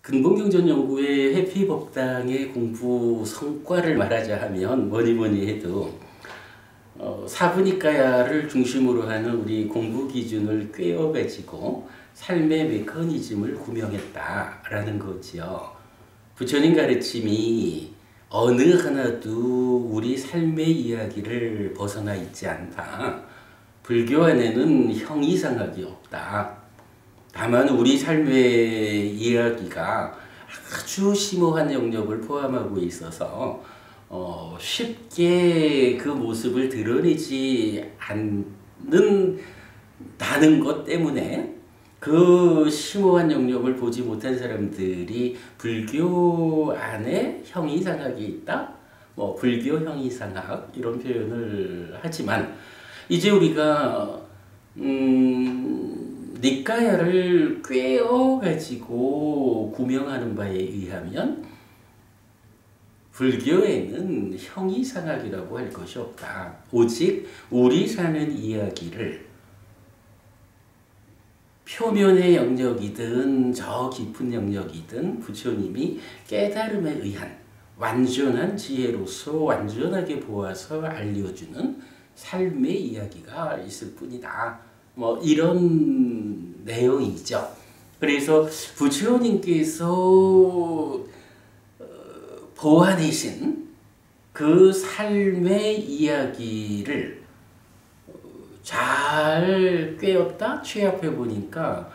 근본경전연구의 해피법당의 공부 성과를 말하자 하면 뭐니 해도 사부니까야를 중심으로 하는 우리 공부 기준을 꿰어가지고 삶의 메커니즘을 구명했다라는 거지요. 부처님 가르침이 어느 하나도 우리 삶의 이야기를 벗어나 있지 않다. 불교 안에는 형이상학이 없다. 다만 우리 삶의 이야기가 아주 심오한 영역을 포함하고 있어서 쉽게 그 모습을 드러내지 않는다는 것 때문에 그 심오한 영역을 보지 못한 사람들이 불교 안에 형이상학이 있다? 불교 형이상학 이런 표현을 하지만 이제 우리가 니까야를 꿰어가지고 구명하는 바에 의하면 불교에는 형이상학이라고 할 것이 없다. 오직 우리 사는 이야기를 표면의 영역이든 저 깊은 영역이든 부처님이 깨달음에 의한 완전한 지혜로서 완전하게 보아서 알려주는 삶의 이야기가 있을 뿐이다. 이런 내용이죠. 그래서 부처님께서 보아내신 그 삶의 이야기를 잘 꿰었다 취합해 보니까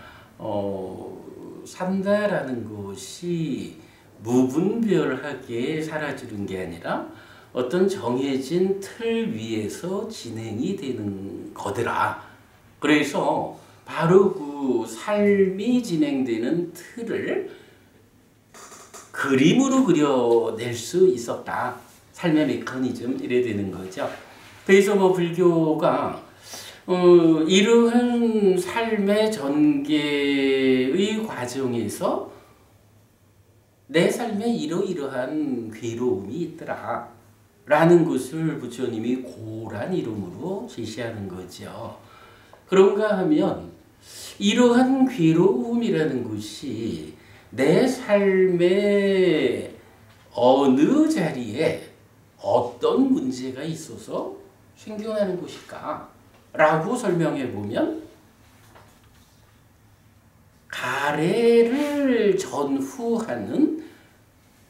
산다라는 것이 무분별하게 사라지는 게 아니라 어떤 정해진 틀 위에서 진행이 되는 거더라. 그래서 바로 그 삶이 진행되는 틀을 그림으로 그려낼 수 있었다. 삶의 메커니즘 이래 되는 거죠. 그래서 불교가 이러한 삶의 전개의 과정에서 내 삶에 이러이러한 괴로움이 있더라 라는 것을 부처님이 고란 이름으로 제시하는 거죠. 그런가 하면 이러한 괴로움이라는 것이 내 삶의 어느 자리에 어떤 문제가 있어서 생겨나는 것일까? 라고 설명해 보면 가래를 전후하는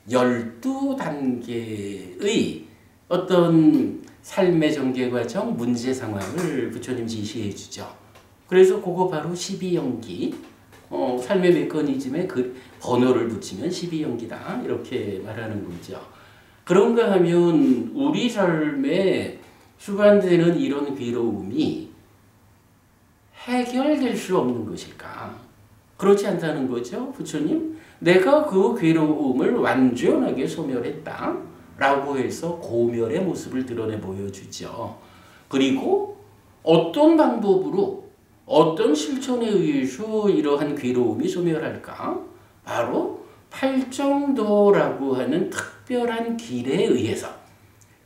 12단계의 어떤 삶의 전개 과정, 문제 상황을 부처님 제시해 주죠. 그래서 그거 바로 12연기, 삶의 메커니즘에 그 번호를 붙이면 12연기다 이렇게 말하는 거죠. 그런가 하면 우리 삶에 수반되는 이런 괴로움이 해결될 수 없는 것일까? 그렇지 않다는 거죠, 부처님. 내가 그 괴로움을 완전하게 소멸했다 라고 해서 고멸의 모습을 드러내 보여주죠. 그리고 어떤 방법으로 어떤 실천에 의해서 이러한 괴로움이 소멸할까? 바로 팔정도라고 하는 특별한 길에 의해서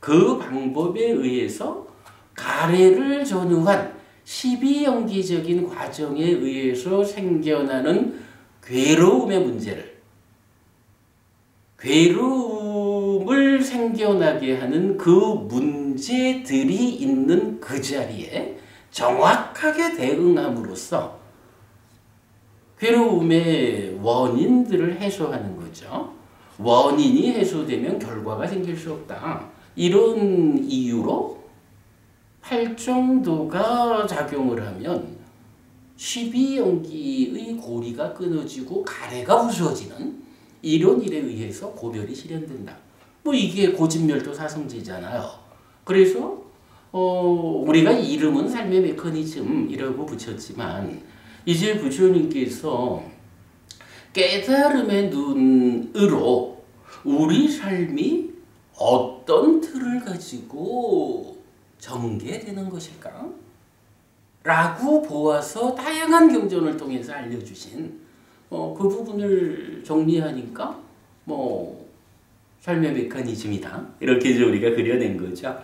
그 방법에 의해서 가래를 전후한 12연기적인 과정에 의해서 생겨나는 괴로움의 문제를 괴로움을 생겨나게 하는 그 문제들이 있는 그 자리에 정확하게 대응함으로써 괴로움의 원인들을 해소하는 거죠. 원인이 해소되면 결과가 생길 수 없다. 이런 이유로 팔정도가 작용을 하면 12연기의 고리가 끊어지고 가래가 부서지는 이런 일에 의해서 고멸이 실현된다. 이게 고진멸도 사성제잖아요. 그래서 우리가 이름은 삶의 메커니즘이라고 붙였지만 이제 부처님께서 깨달음의 눈으로 우리 삶이 어떤 틀을 가지고 전개되는 것일까? 라고 보아서 다양한 경전을 통해서 알려주신 그 부분을 정리하니까 삶의 메커니즘이다. 이렇게 이제 우리가 그려낸 거죠.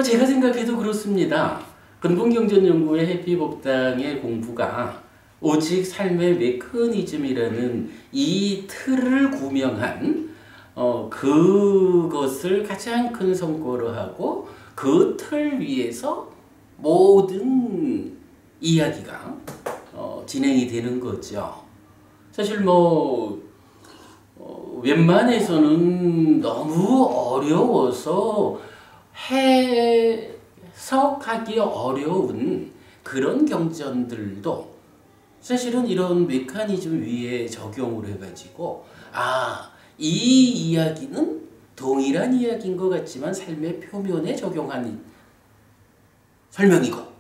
제가 생각해도 그렇습니다. 근본경전연구의 해피법당의 공부가 오직 삶의 메커니즘이라는 이 틀을 구명한 그것을 가장 큰 성과로 하고 그 틀 위에서 모든 이야기가 진행이 되는 거죠. 사실 웬만해서는 너무 어려워서 해석하기 어려운 그런 경전들도 사실은 이런 메커니즘 위에 적용을 해가지고 이 이야기는 동일한 이야기인 것 같지만 삶의 표면에 적용한 설명이고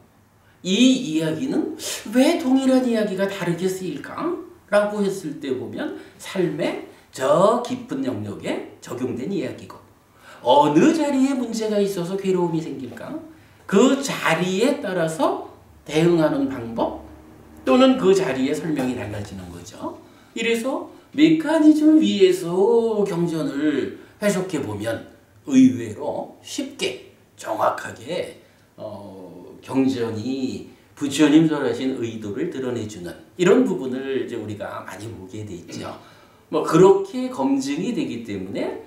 이 이야기는 왜 동일한 이야기가 다르게 쓰일까? 라고 했을 때 보면 삶의 저 깊은 영역에 적용된 이야기고 어느 자리에 문제가 있어서 괴로움이 생길까? 그 자리에 따라서 대응하는 방법 또는 그 자리의 설명이 달라지는 거죠. 이래서 메커니즘 위에서 경전을 해석해 보면 의외로 쉽게 정확하게 경전이 부처님 설하신 의도를 드러내주는 이런 부분을 이제 우리가 많이 보게 돼 있죠. 그렇게 검증이 되기 때문에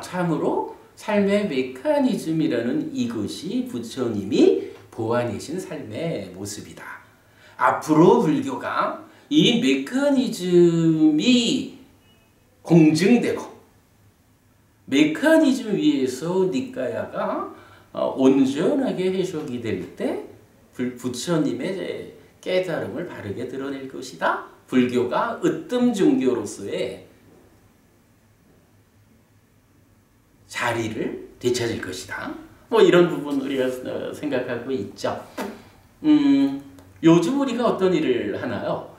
참으로 삶의 메커니즘이라는 이것이 부처님이 보아내신 삶의 모습이다. 앞으로 불교가 이 메커니즘이 공증되고 메커니즘 위에서 니까야가 온전하게 해석이 될 때 부처님의 깨달음을 바르게 드러낼 것이다. 불교가 으뜸 종교로서의 자리를 되찾을 것이다. 이런 부분 우리가 생각하고 있죠. 요즘 우리가 어떤 일을 하나요?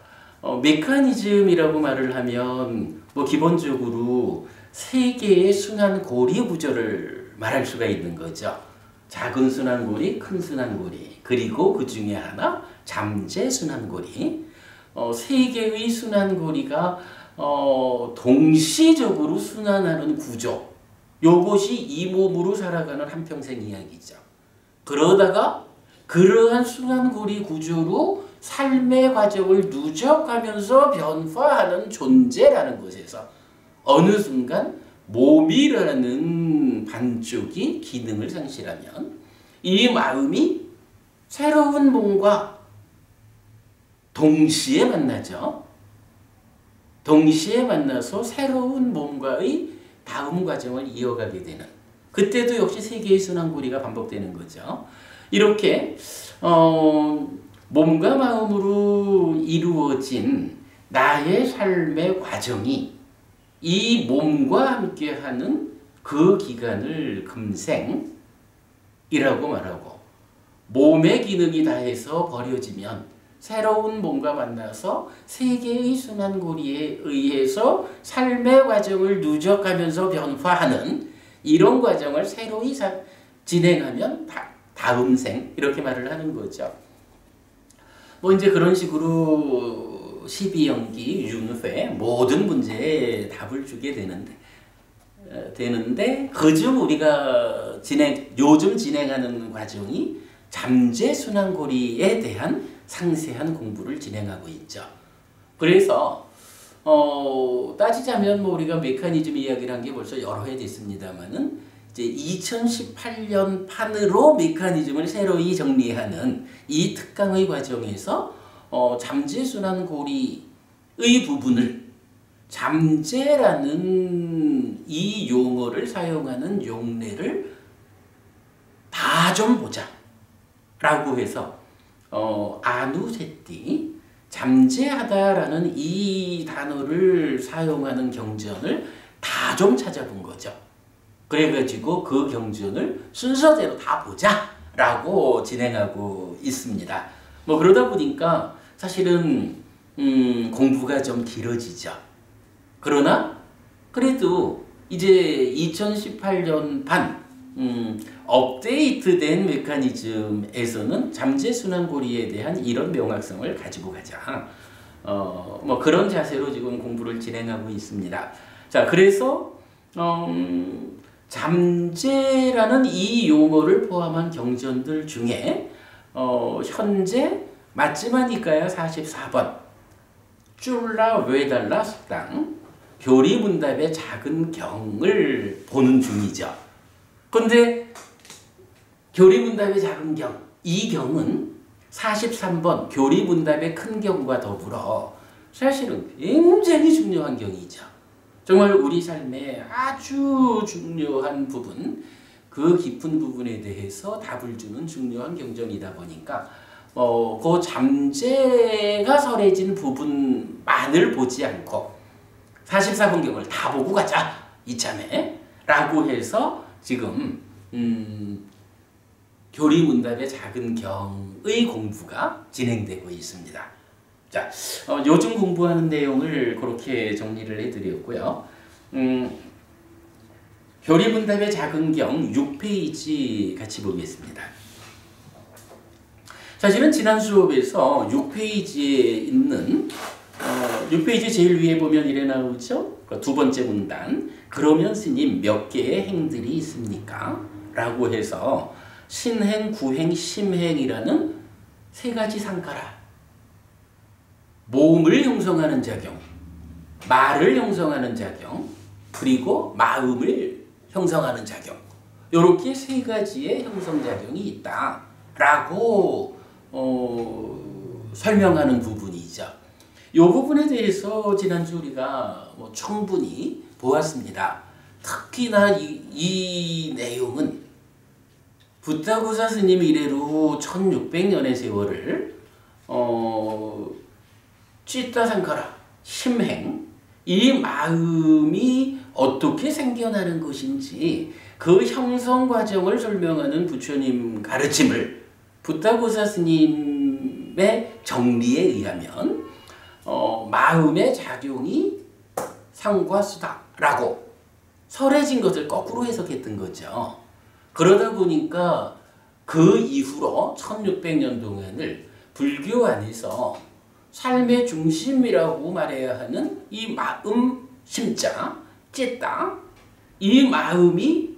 메커니즘이라고 말을 하면 기본적으로 세 개의 순환 고리 구조를 말할 수가 있는 거죠. 작은 순환고리, 큰 순환고리, 그리고 그 중에 하나 잠재 순환고리. 세 개의 순환고리가 동시적으로 순환하는 구조. 요것이 이 몸으로 살아가는 한평생 이야기죠. 그러다가 그러한 순환고리 구조로 삶의 과정을 누적하면서 변화하는 존재라는 것에서 어느 순간 몸이라는 반쪽이 기능을 상실하면 이 마음이 새로운 몸과 동시에 만나죠. 동시에 만나서 새로운 몸과의 다음 과정을 이어가게 되는 그때도 역시 세 개의 순환고리가 반복되는 거죠. 이렇게 몸과 마음으로 이루어진 나의 삶의 과정이 이 몸과 함께하는 그 기간을 금생이라고 말하고 몸의 기능이 다해서 버려지면 새로운 몸과 만나서 세 개의 순환고리에 의해서 삶의 과정을 누적하면서 변화하는 이런 과정을 새로이 진행하면 다음 생 이렇게 말을 하는 거죠. 이제 그런 식으로 12연기 윤회 모든 문제에 답을 주게 되는데 그중 우리가 요즘 진행하는 과정이 잠재 순환고리에 대한 상세한 공부를 진행하고 있죠. 그래서 따지자면 우리가 메커니즘 이야기를 한 게 벌써 여러 해 됐습니다만은 이제 2018년 판으로 메커니즘을 새로이 정리하는 이 특강의 과정에서 잠재순환고리의 부분을 잠재라는 이 용어를 사용하는 용례를 다 좀 보자 라고 해서 아누세띠 잠재하다라는 이 단어를 사용하는 경전을 다 좀 찾아본 거죠. 그래가지고 그 경전을 순서대로 다 보자 라고 진행하고 있습니다. 그러다 보니까 사실은 공부가 좀 길어지죠. 그러나 그래도 이제 2018년 반 업데이트된 메커니즘에서는 잠재순환고리에 대한 이런 명확성을 가지고 가자. 그런 자세로 지금 공부를 진행하고 있습니다. 자, 그래서 잠재라는 이 용어를 포함한 경전들 중에 현재 맞지마니까야 44번 쫄라 외달라 숙당 교리문답의 작은 경을 보는 중이죠. 그런데 교리문답의 작은 경, 이 경은 43번 교리문답의 큰 경과 더불어 사실은 굉장히 중요한 경이죠. 정말 우리 삶에 아주 중요한 부분, 그 깊은 부분에 대해서 답을 주는 중요한 경전이다 보니까 그 잠재가 설해진 부분만을 보지 않고 44번경을 다 보고 가자 이참에 라고 해서 지금 교리문답의 작은 경의 공부가 진행되고 있습니다. 자, 요즘 공부하는 내용을 그렇게 정리를 해드렸고요. 교리문답의 작은 경 6페이지 같이 보겠습니다. 사실은 지난 수업에서 6페이지에 있는 6페이지 제일 위에 보면 이래 나오죠. 두 번째 문단, 그러면 스님 몇 개의 행들이 있습니까? 라고 해서 신행, 구행, 심행이라는 세 가지 상가라. 몸을 형성하는 작용, 말을 형성하는 작용, 그리고 마음을 형성하는 작용, 이렇게 세 가지의 형성작용이 있다라고 설명하는 부분이죠. 이 부분에 대해서 지난주 우리가 충분히 보았습니다. 특히나 이 내용은 부타고사 스님 이래로 1600년의 세월을 찌따상카라, 심행, 이 마음이 어떻게 생겨나는 것인지 그 형성 과정을 설명하는 부처님 가르침을 부타고사 스님의 정리에 의하면 마음의 작용이 상과 수다라고 설해진 것을 거꾸로 해석했던 거죠. 그러다 보니까 그 이후로 1600년 동안을 불교 안에서 삶의 중심이라고 말해야 하는 이 마음, 심자, 찌따, 이 마음이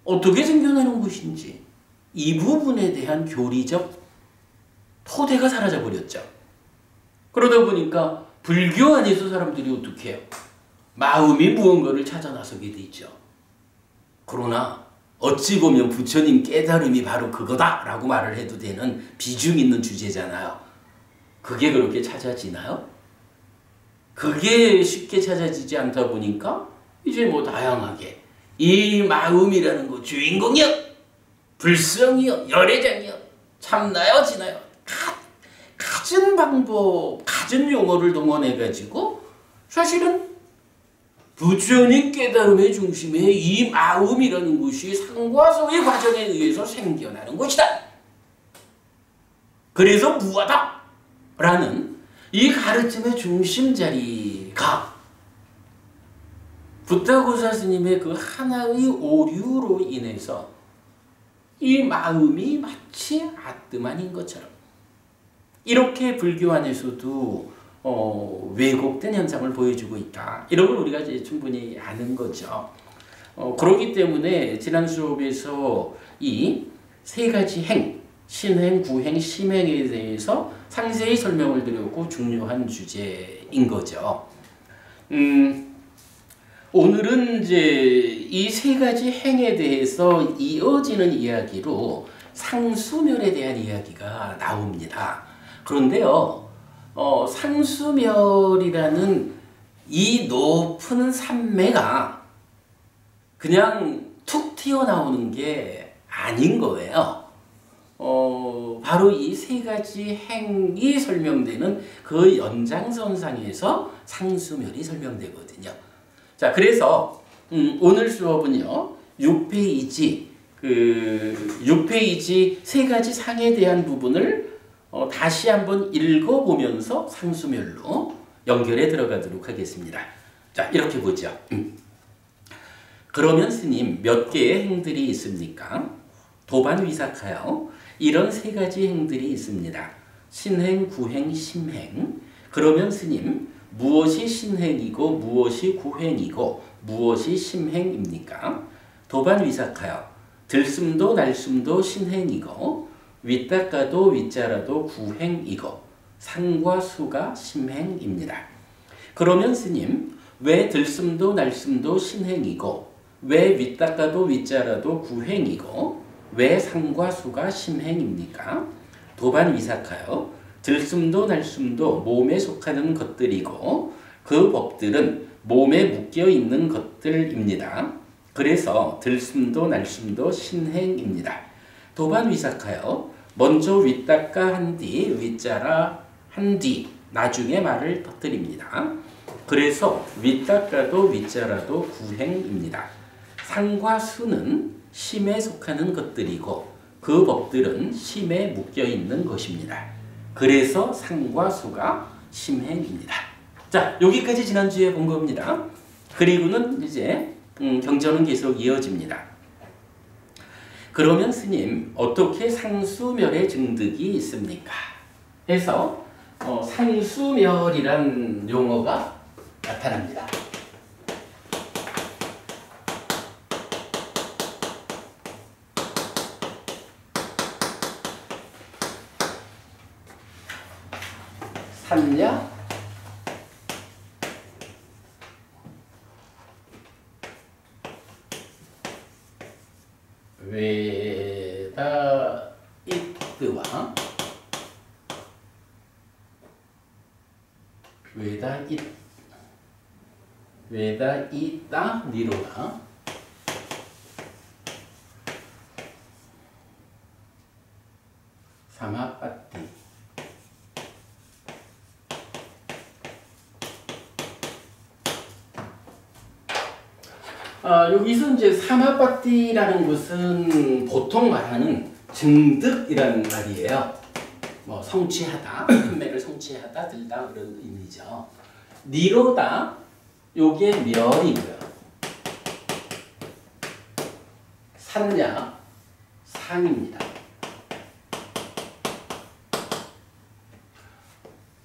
어떻게 생겨나는 것인지 이 부분에 대한 교리적 토대가 사라져 버렸죠. 그러다 보니까 불교 안에서 사람들이 어떻게 해요? 마음이 무언가를 찾아 나서게 되죠. 그러나 어찌 보면 부처님 깨달음이 바로 그거다라고 말을 해도 되는 비중 있는 주제잖아요. 그게 그렇게 찾아지나요? 그게 쉽게 찾아지지 않다 보니까 이제 다양하게 이 마음이라는 거 주인공이요, 불성이요, 열애장이요, 참나요, 지나요, 갖은 방법, 갖은 용어를 동원해가지고 사실은 부처님 깨달음의 중심에 이 마음이라는 것이 상과서의 과정에 의해서 생겨나는 것이다. 그래서 무하다 라는 이 가르침의 중심 자리가 부타고사 스님의 그 하나의 오류로 인해서 이 마음이 마치 아뜨만인 것처럼 이렇게 불교 안에서도 왜곡된 현상을 보여주고 있다. 이런 걸 우리가 이제 충분히 아는 거죠. 그렇기 때문에 지난 수업에서 이 세 가지 행, 신행, 구행, 심행에 대해서 상세히 설명을 드렸고 중요한 주제인 거죠. 오늘은 이제 이 세 가지 행에 대해서 이어지는 이야기로 상수멸에 대한 이야기가 나옵니다. 그런데요, 상수멸이라는 이 높은 산매가 그냥 툭 튀어나오는 게 아닌 거예요. 바로 이 세 가지 행이 설명되는 그 연장선상에서 상수멸이 설명되거든요. 자, 그래서 오늘 수업은요, 6페이지 세 가지 상에 대한 부분을 다시 한번 읽어보면서 상수멸로 연결해 들어가도록 하겠습니다. 자, 이렇게 보죠. 그러면 스님 몇 개의 행들이 있습니까? 도반위삭하여 이런 세 가지 행들이 있습니다. 신행, 구행, 심행. 그러면 스님 무엇이 신행이고 무엇이 구행이고 무엇이 심행입니까? 도반위삭하여 들숨도 날숨도 신행이고 윗닦아도 윗자라도 구행이고 상과 수가 심행입니다. 그러면 스님, 왜 들숨도 날숨도 신행이고 왜 윗닦아도 윗자라도 구행이고 왜 상과 수가 심행입니까? 도반위삭하여 들숨도 날숨도 몸에 속하는 것들이고 그 법들은 몸에 묶여 있는 것들입니다. 그래서 들숨도 날숨도 신행입니다. 도반위삭하여 먼저 윗닦아 한 뒤 윗자라 한 뒤 나중에 말을 터뜨립니다. 그래서 윗닦아도 윗자라도 구행입니다. 상과 수는 심에 속하는 것들이고 그 법들은 심에 묶여 있는 것입니다. 그래서 상과 수가 심행입니다. 자, 여기까지 지난주에 본 겁니다. 그리고는 이제 경전은 계속 이어집니다. 그러면 스님, 어떻게 상수멸의 증득이 있습니까? 해서 상수멸이란 용어가 나타납니다. 산냐? 외다 이뜨와 외다 이따 니로다 사마빠띠 여기서 이제 사마빠띠라는 것은 보통 말하는 증득이라는 말이에요. 뭐 성취하다, 판매를 성취하다, 들다 그런 의미죠. 니로다, 요게 멸이고요. 산냐, 상입니다.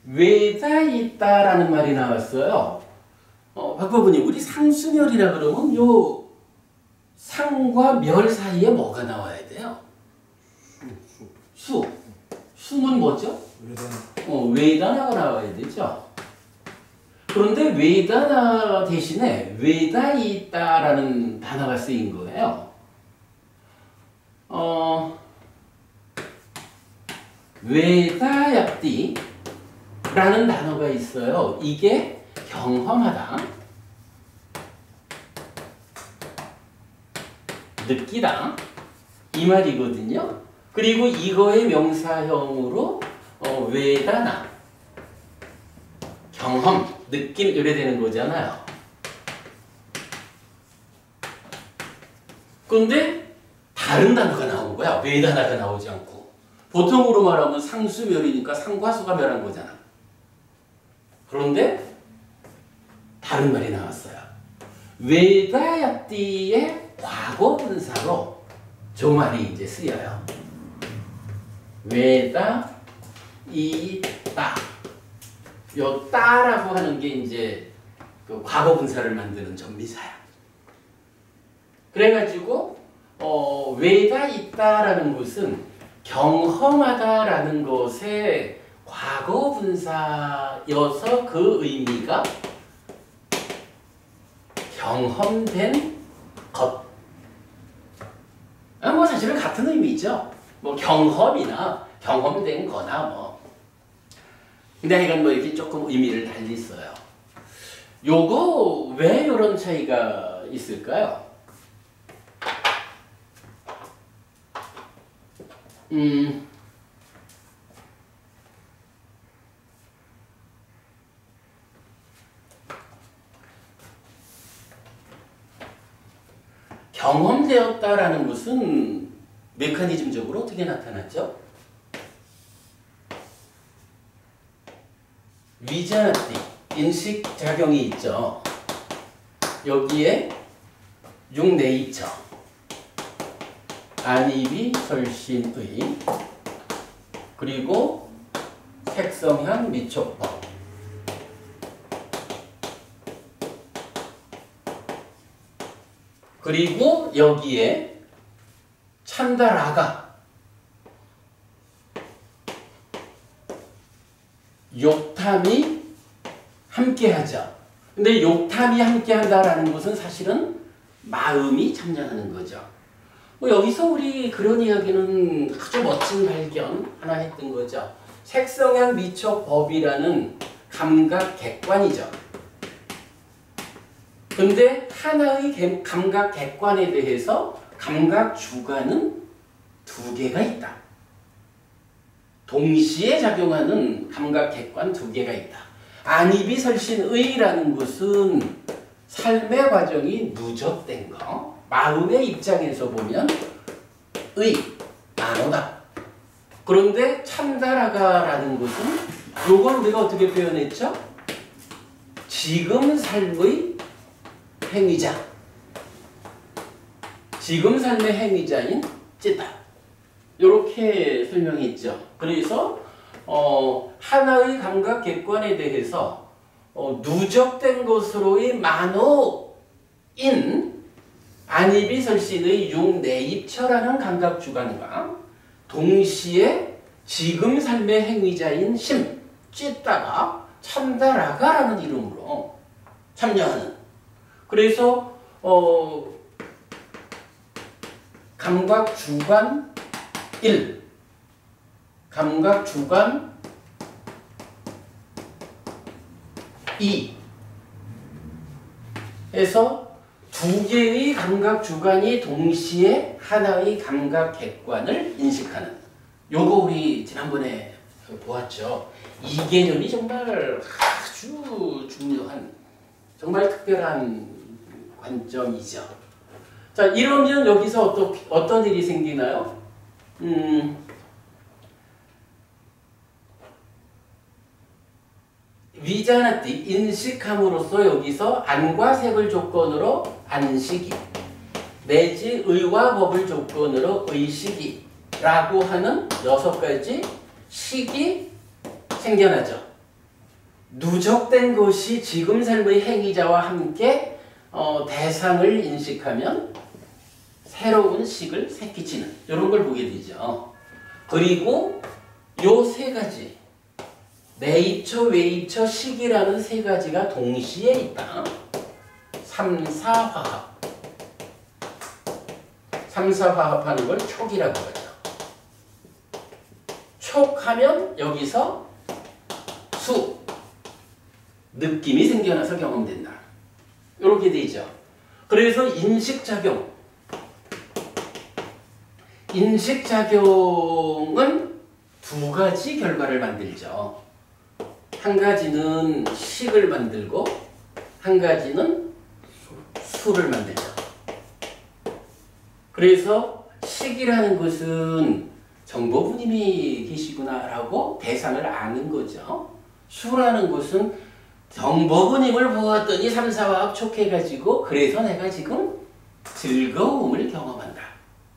외다 있다라는 말이 나왔어요. 박법부님, 우리 상수멸이라 그러면 요 상과 멸 사이에 뭐가 나와야 돼요? 수. 수는 뭐죠? 외다나가 나와야 되죠. 그런데 외다나 대신에 외다있다라는 단어가 쓰인 거예요. 외다약디라는 단어가 있어요. 이게 경험하다, 느끼다 이 말이거든요. 그리고 이거의 명사형으로 외다나, 경험, 느낌 이래 되는 거잖아요. 그런데 다른 단어가 나온 거야. 외다나가 나오지 않고. 보통으로 말하면 상수멸이니까 상과수가 멸한 거잖아. 그런데 다른 말이 나왔어요. 외다약디의 과거 분사로 저 말이 이제 쓰여요. 외다 이따. 요 따라고 하는 게 이제 그 과거 분사를 만드는 전미사야. 그래가지고 외다 있다라는 것은 경험하다라는 것의 과거 분사여서 그 의미가 경험된 것. 뭐 사실은 같은 의미죠. 뭐 경험이나 경험된 거나 뭐. 근데 하여간 뭐 이렇게 조금 의미를 달리 써요. 요거 왜 이런 차이가 있을까요? 경험되었다라는 것은 메커니즘적으로 어떻게 나타났죠? 위자티, 인식작용이 있죠. 여기에 육네이처, 안입이 설신의, 그리고 색성향 미촉법, 그리고 여기에 찬다라가, 욕탐이 함께하죠. 근데 욕탐이 함께한다라는 것은 사실은 마음이 참여하는 거죠. 여기서 우리 그런 이야기는 아주 멋진 발견 하나 했던 거죠. 색성향 미촉 법이라는 감각 객관이죠. 근데 하나의 감각 객관에 대해서 감각 주관은 두 개가 있다. 동시에 작용하는 감각 객관 두 개가 있다. 안이비설신의라는 것은 삶의 과정이 누적된 거, 마음의 입장에서 보면 의, 만호다. 그런데 참다라가라는 것은 요걸 우리가 어떻게 표현했죠? 지금 삶의 행위자. 지금 삶의 행위자인 찌다. 이렇게 설명했죠. 그래서 하나의 감각 객관에 대해서 누적된 것으로의 만호인 안이비설신의 육내입처라는 감각 주관과 동시에 지금 삶의 행위자인 심, 찌다가 참다라가라는 이름으로 참여하는. 그래서 감각 주관 1, 감각 주관 2 해서 두 개의 감각 주관이 동시에 하나의 감각 객관을 인식하는. 요거 우리 지난번에 보았죠. 이 개념이 정말 아주 중요한, 정말 특별한 관점이죠. 자, 이러면 여기서 어떤 일이 생기나요? 위자나띠, 인식함으로써 여기서 안과 색을 조건으로 안식이, 내지 의와 법을 조건으로 의식이라고 하는 6가지 식이 생겨나죠. 누적된 것이 지금 삶의 행위자와 함께 대상을 인식하면 새로운 식을 새끼치는 이런 걸 보게 되죠. 그리고 요 3가지, 내입처, 외입처, 식이라는 3가지가 동시에 있다. 3, 4화합. 3, 4화합하는 걸 촉이라고 하죠. 촉하면 여기서 수, 느낌이 생겨나서 경험된다. 이렇게 되죠. 그래서 인식작용. 인식작용은 2가지 결과를 만들죠. 한 가지는 식을 만들고 한 가지는 수를 만들죠. 그래서 식이라는 것은 정보부님이 계시구나라고 대상을 아는 거죠. 수라는 것은 정보부님을 보았더니 3, 4화합 촉해가지고 그래서 내가 지금 즐거움을 경험한다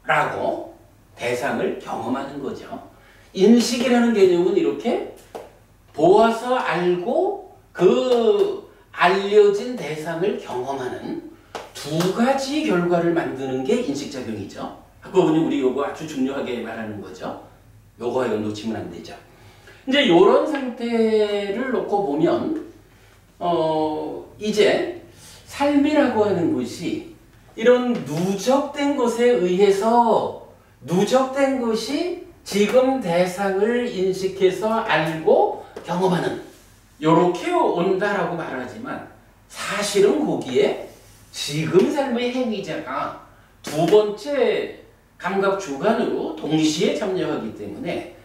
라고 대상을 경험하는 거죠. 인식이라는 개념은 이렇게 보아서 알고 그 알려진 대상을 경험하는 2가지 결과를 만드는 게 인식작용이죠. 학부모님 우리 요거 아주 중요하게 말하는 거죠. 요거 놓치면 안 되죠. 이제 이런 상태를 놓고 보면 이제 삶이라고 하는 것이 이런 누적된 것에 의해서 누적된 것이 지금 대상을 인식해서 알고 경험하는 요렇게 온다라고 말하지만 사실은 거기에 지금 삶의 행위자가 2번째 감각 주관으로 동시에 참여하기 때문에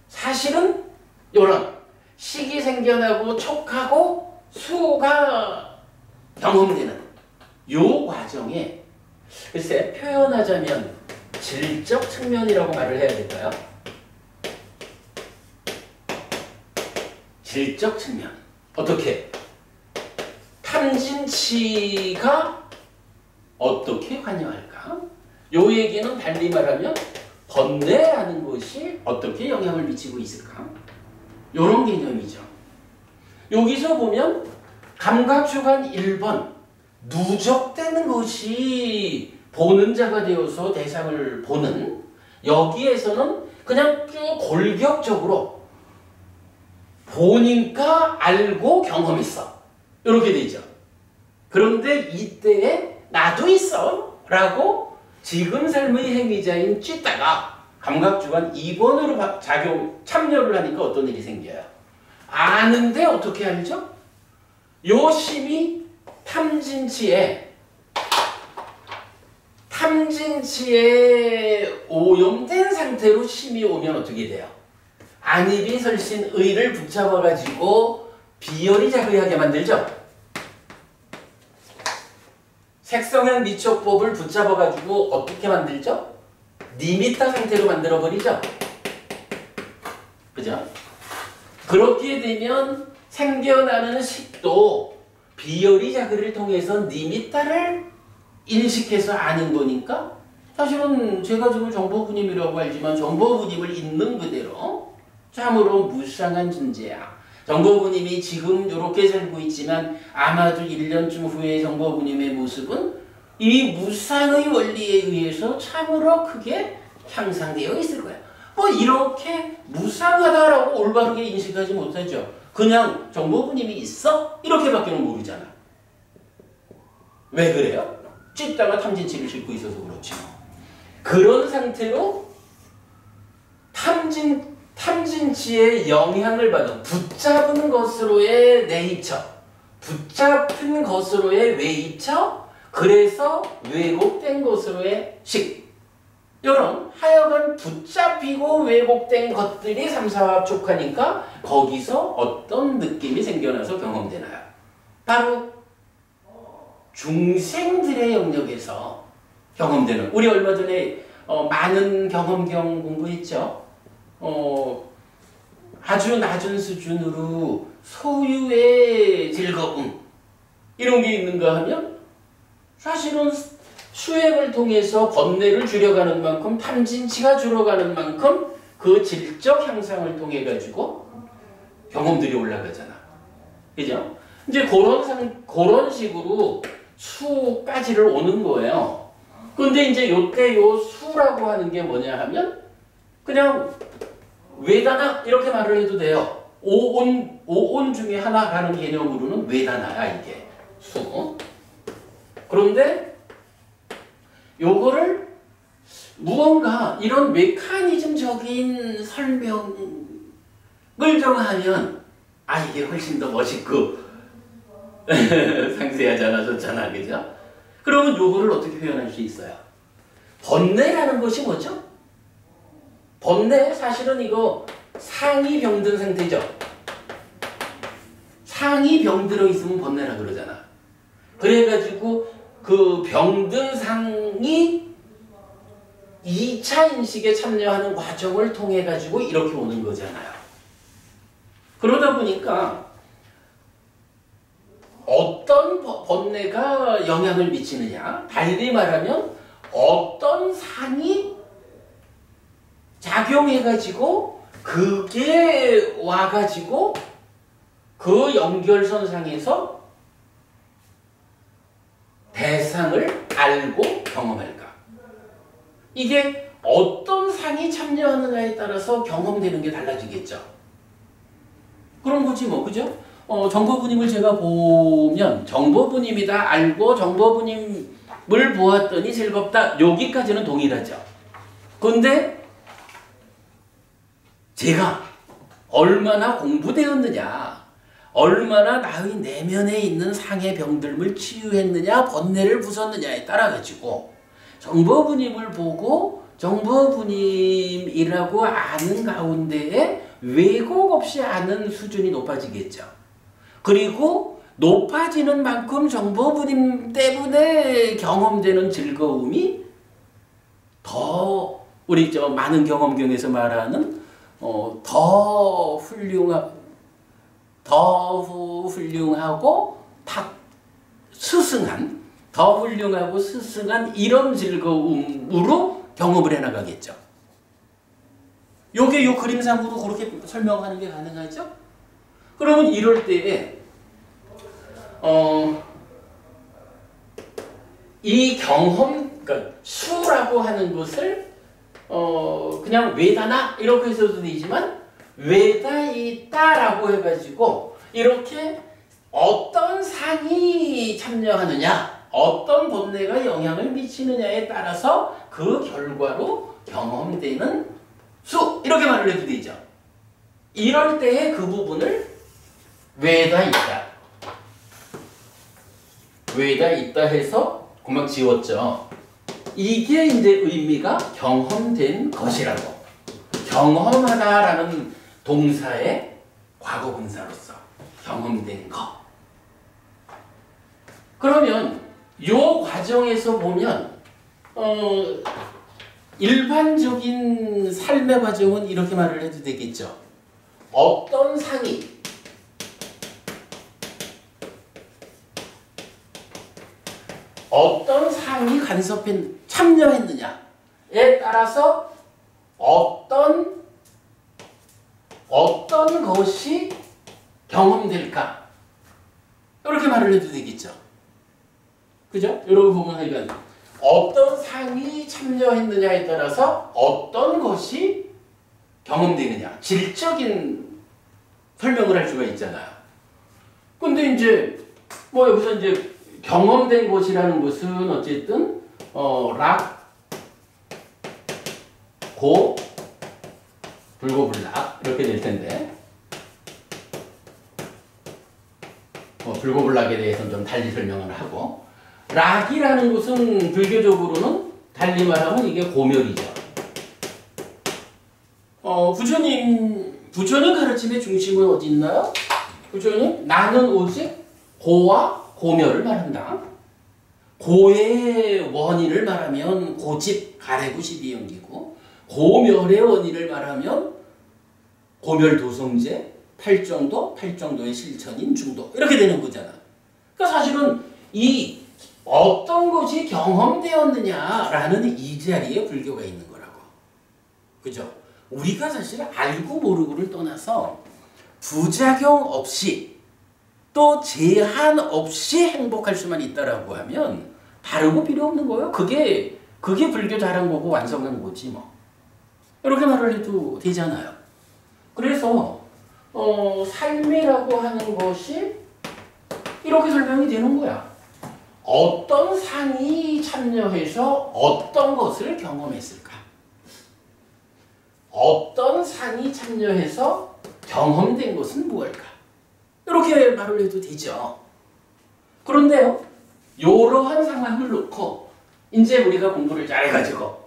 사실은 요런 식이 생겨나고 촉하고 수가 경험되는 요 과정에 글쎄 표현하자면 질적 측면이라고 말을 해야 될까요? 질적 측면. 어떻게? 탐진치가 어떻게 관여할까? 요 얘기는 달리 말하면 번뇌라는 것이 어떻게 영향을 미치고 있을까? 요런 개념이죠. 여기서 보면 감각주관 1번 누적되는 것이 보는 자가 되어서 대상을 보는 여기에서는 그냥 쭉 골격적으로 보니까 알고 경험했어. 이렇게 되죠. 그런데 이때에 나도 있어 라고 지금 삶의 행위자인 쥐다가 감각주관 2번으로 참여를 하니까 어떤 일이 생겨요? 아는데 어떻게 알죠? 요 심이 탐진치에 오염된 상태로 심이 오면 어떻게 돼요? 안입이 설신 의를 붙잡아가지고 비열이 자극하게 만들죠? 색성형 미촉법을 붙잡아가지고 어떻게 만들죠? 니미타 상태로 만들어버리죠? 그죠? 그렇게 되면 생겨나는 식도 비열이 자극을 통해서 니미타를 인식해서 아는 거니까 사실은 제가 지금 정보부님이라고 알지만 정보부님을 있는 그대로 참으로 무상한 존재야. 정보부님이 지금 이렇게 살고 있지만 아마도 1년쯤 후에 정보부님의 모습은 이 무상의 원리에 의해서 참으로 크게 향상되어 있을 거야. 뭐 이렇게 무상하다라고 올바르게 인식하지 못하죠. 그냥 정보부님이 있어? 이렇게밖에는 모르잖아. 왜 그래요? 찢다가 탐진치를 싣고 있어서 그렇죠. 그런 상태로 탐진치의 영향을 받은 붙잡은 것으로의 내입처, 붙잡힌 것으로의 외입처, 그래서 왜곡된 것으로의 식. 이런 하여간 붙잡히고 왜곡된 것들이 삼사합촉하니까 거기서 어떤 느낌이 생겨나서 경험되나요? 바로 중생들의 영역에서 경험되는, 우리 얼마 전에 많은 경험경 공부했죠. 아주 낮은 수준으로 소유의 즐거움 이런 게 있는가 하면 사실은 수행을 통해서 번뇌를 줄여가는 만큼 탐진치가 줄어가는 만큼 그 질적 향상을 통해 가지고 경험들이 올라가잖아. 그죠? 이제 그런 식으로 수까지를 오는 거예요. 근데 이제 요때 요 수라고 하는 게 뭐냐 하면 그냥 외다나 이렇게 말을 해도 돼요. 오온 중에 하나라는 개념으로는 외다나야 이게 수. 그런데 요거를 무언가 이런 메커니즘적인 설명을 좀 하면 이게 훨씬 더 멋있고 상세하잖아, 좋잖아, 그죠? 그러면 요거를 어떻게 표현할 수 있어요? 번뇌라는 것이 뭐죠? 번뇌 사실은 이거 상이 병든 상태죠. 상이 병들어 있으면 번뇌라 그러잖아. 그래가지고 그 병든 상이 2차 인식에 참여하는 과정을 통해 가지고 이렇게 오는 거잖아요. 그러다 보니까 어떤 번뇌가 영향을 미치느냐, 달리 말하면 어떤 상이 작용해가지고 그게 와가지고 그 연결선상에서 대상을 알고 경험할까. 이게 어떤 상이 참여하느냐에 따라서 경험되는 게 달라지겠죠. 그런 거지 뭐, 그죠? 정보부님을 제가 보면 정보부님이다 알고 정보부님을 보았더니 즐겁다 여기까지는 동일하죠. 근데 제가 얼마나 공부되었느냐, 얼마나 나의 내면에 있는 상의 병들을 치유했느냐, 번뇌를 부쉈느냐에 따라 가지고 정보부님을 보고 정보부님이라고 아는 가운데에 왜곡 없이 아는 수준이 높아지겠죠. 그리고 높아지는 만큼 정보부님 때문에 경험되는 즐거움이 더 우리 많은 경험경에서 말하는 더 훌륭하고 스승한, 더 훌륭하고 스승한 이런 즐거움으로 경험을 해나가겠죠. 요게 요 그림상으로 그렇게 설명하는 게 가능하죠? 그러면 이럴 때에 이 경험, 그러니까 수라고 하는 것을 그냥 외다나 이렇게 해서도 되지만 외다 있다라고 해가지고 이렇게 어떤 상이 참여하느냐, 어떤 본내가 영향을 미치느냐에 따라서 그 결과로 경험되는 수, 이렇게 말을 해도 되죠. 이럴 때에 그 부분을 외다 있다. 외다 있다 해서 금방 지웠죠. 이게 이제 의미가 경험된 것이라고. 경험하다라는 동사의 과거분사로서 경험된 것. 그러면 요 과정에서 보면 일반적인 삶의 과정은 이렇게 말을 해도 되겠죠. 어떤 상이 간섭해 참여했느냐에 따라서 어떤 것이 경험될까? 이렇게 말을 해도 되겠죠. 그죠? 여러분 보면 하여간 어떤 상이 참여했느냐에 따라서 어떤 것이 경험되느냐. 질적인 설명을 할 수가 있잖아요. 근데 이제 뭐 여기서 이제 경험된 것이라는 것은 어쨌든 락, 고, 불고불락 이렇게 될 텐데 불고불락에 대해서는 좀 달리 설명을 하고 락이라는 것은 불교적으로는 달리 말하면 이게 고멸이죠. 부처는 가르침의 중심은 어디 있나요? 부처는 나는 오직 고와 고멸을 말한다. 고의 원인을 말하면 고집, 가래구, 십이연기고 고멸의 원인을 말하면 고멸도성제, 팔정도의 실천인 중도 이렇게 되는 거잖아. 그러니까 사실은 이 어떤 것이 경험되었느냐라는 이 자리에 불교가 있는 거라고. 그죠? 우리가 사실 알고 모르고를 떠나서 부작용 없이 또 제한 없이 행복할 수만 있다라고 하면 다르고 필요 없는 거예요. 그게 불교 잘한 거고 완성한 거지 뭐. 이렇게 말을 해도 되잖아요. 그래서 삶이라고 하는 것이 이렇게 설명이 되는 거야. 어떤 상이 참여해서 어떤 것을 경험했을까? 어떤 상이 참여해서 경험된 것은 무엇일까? 이렇게 말을 해도 되죠. 그런데요, 이러한 상황을 놓고 이제 우리가 공부를 잘해가지고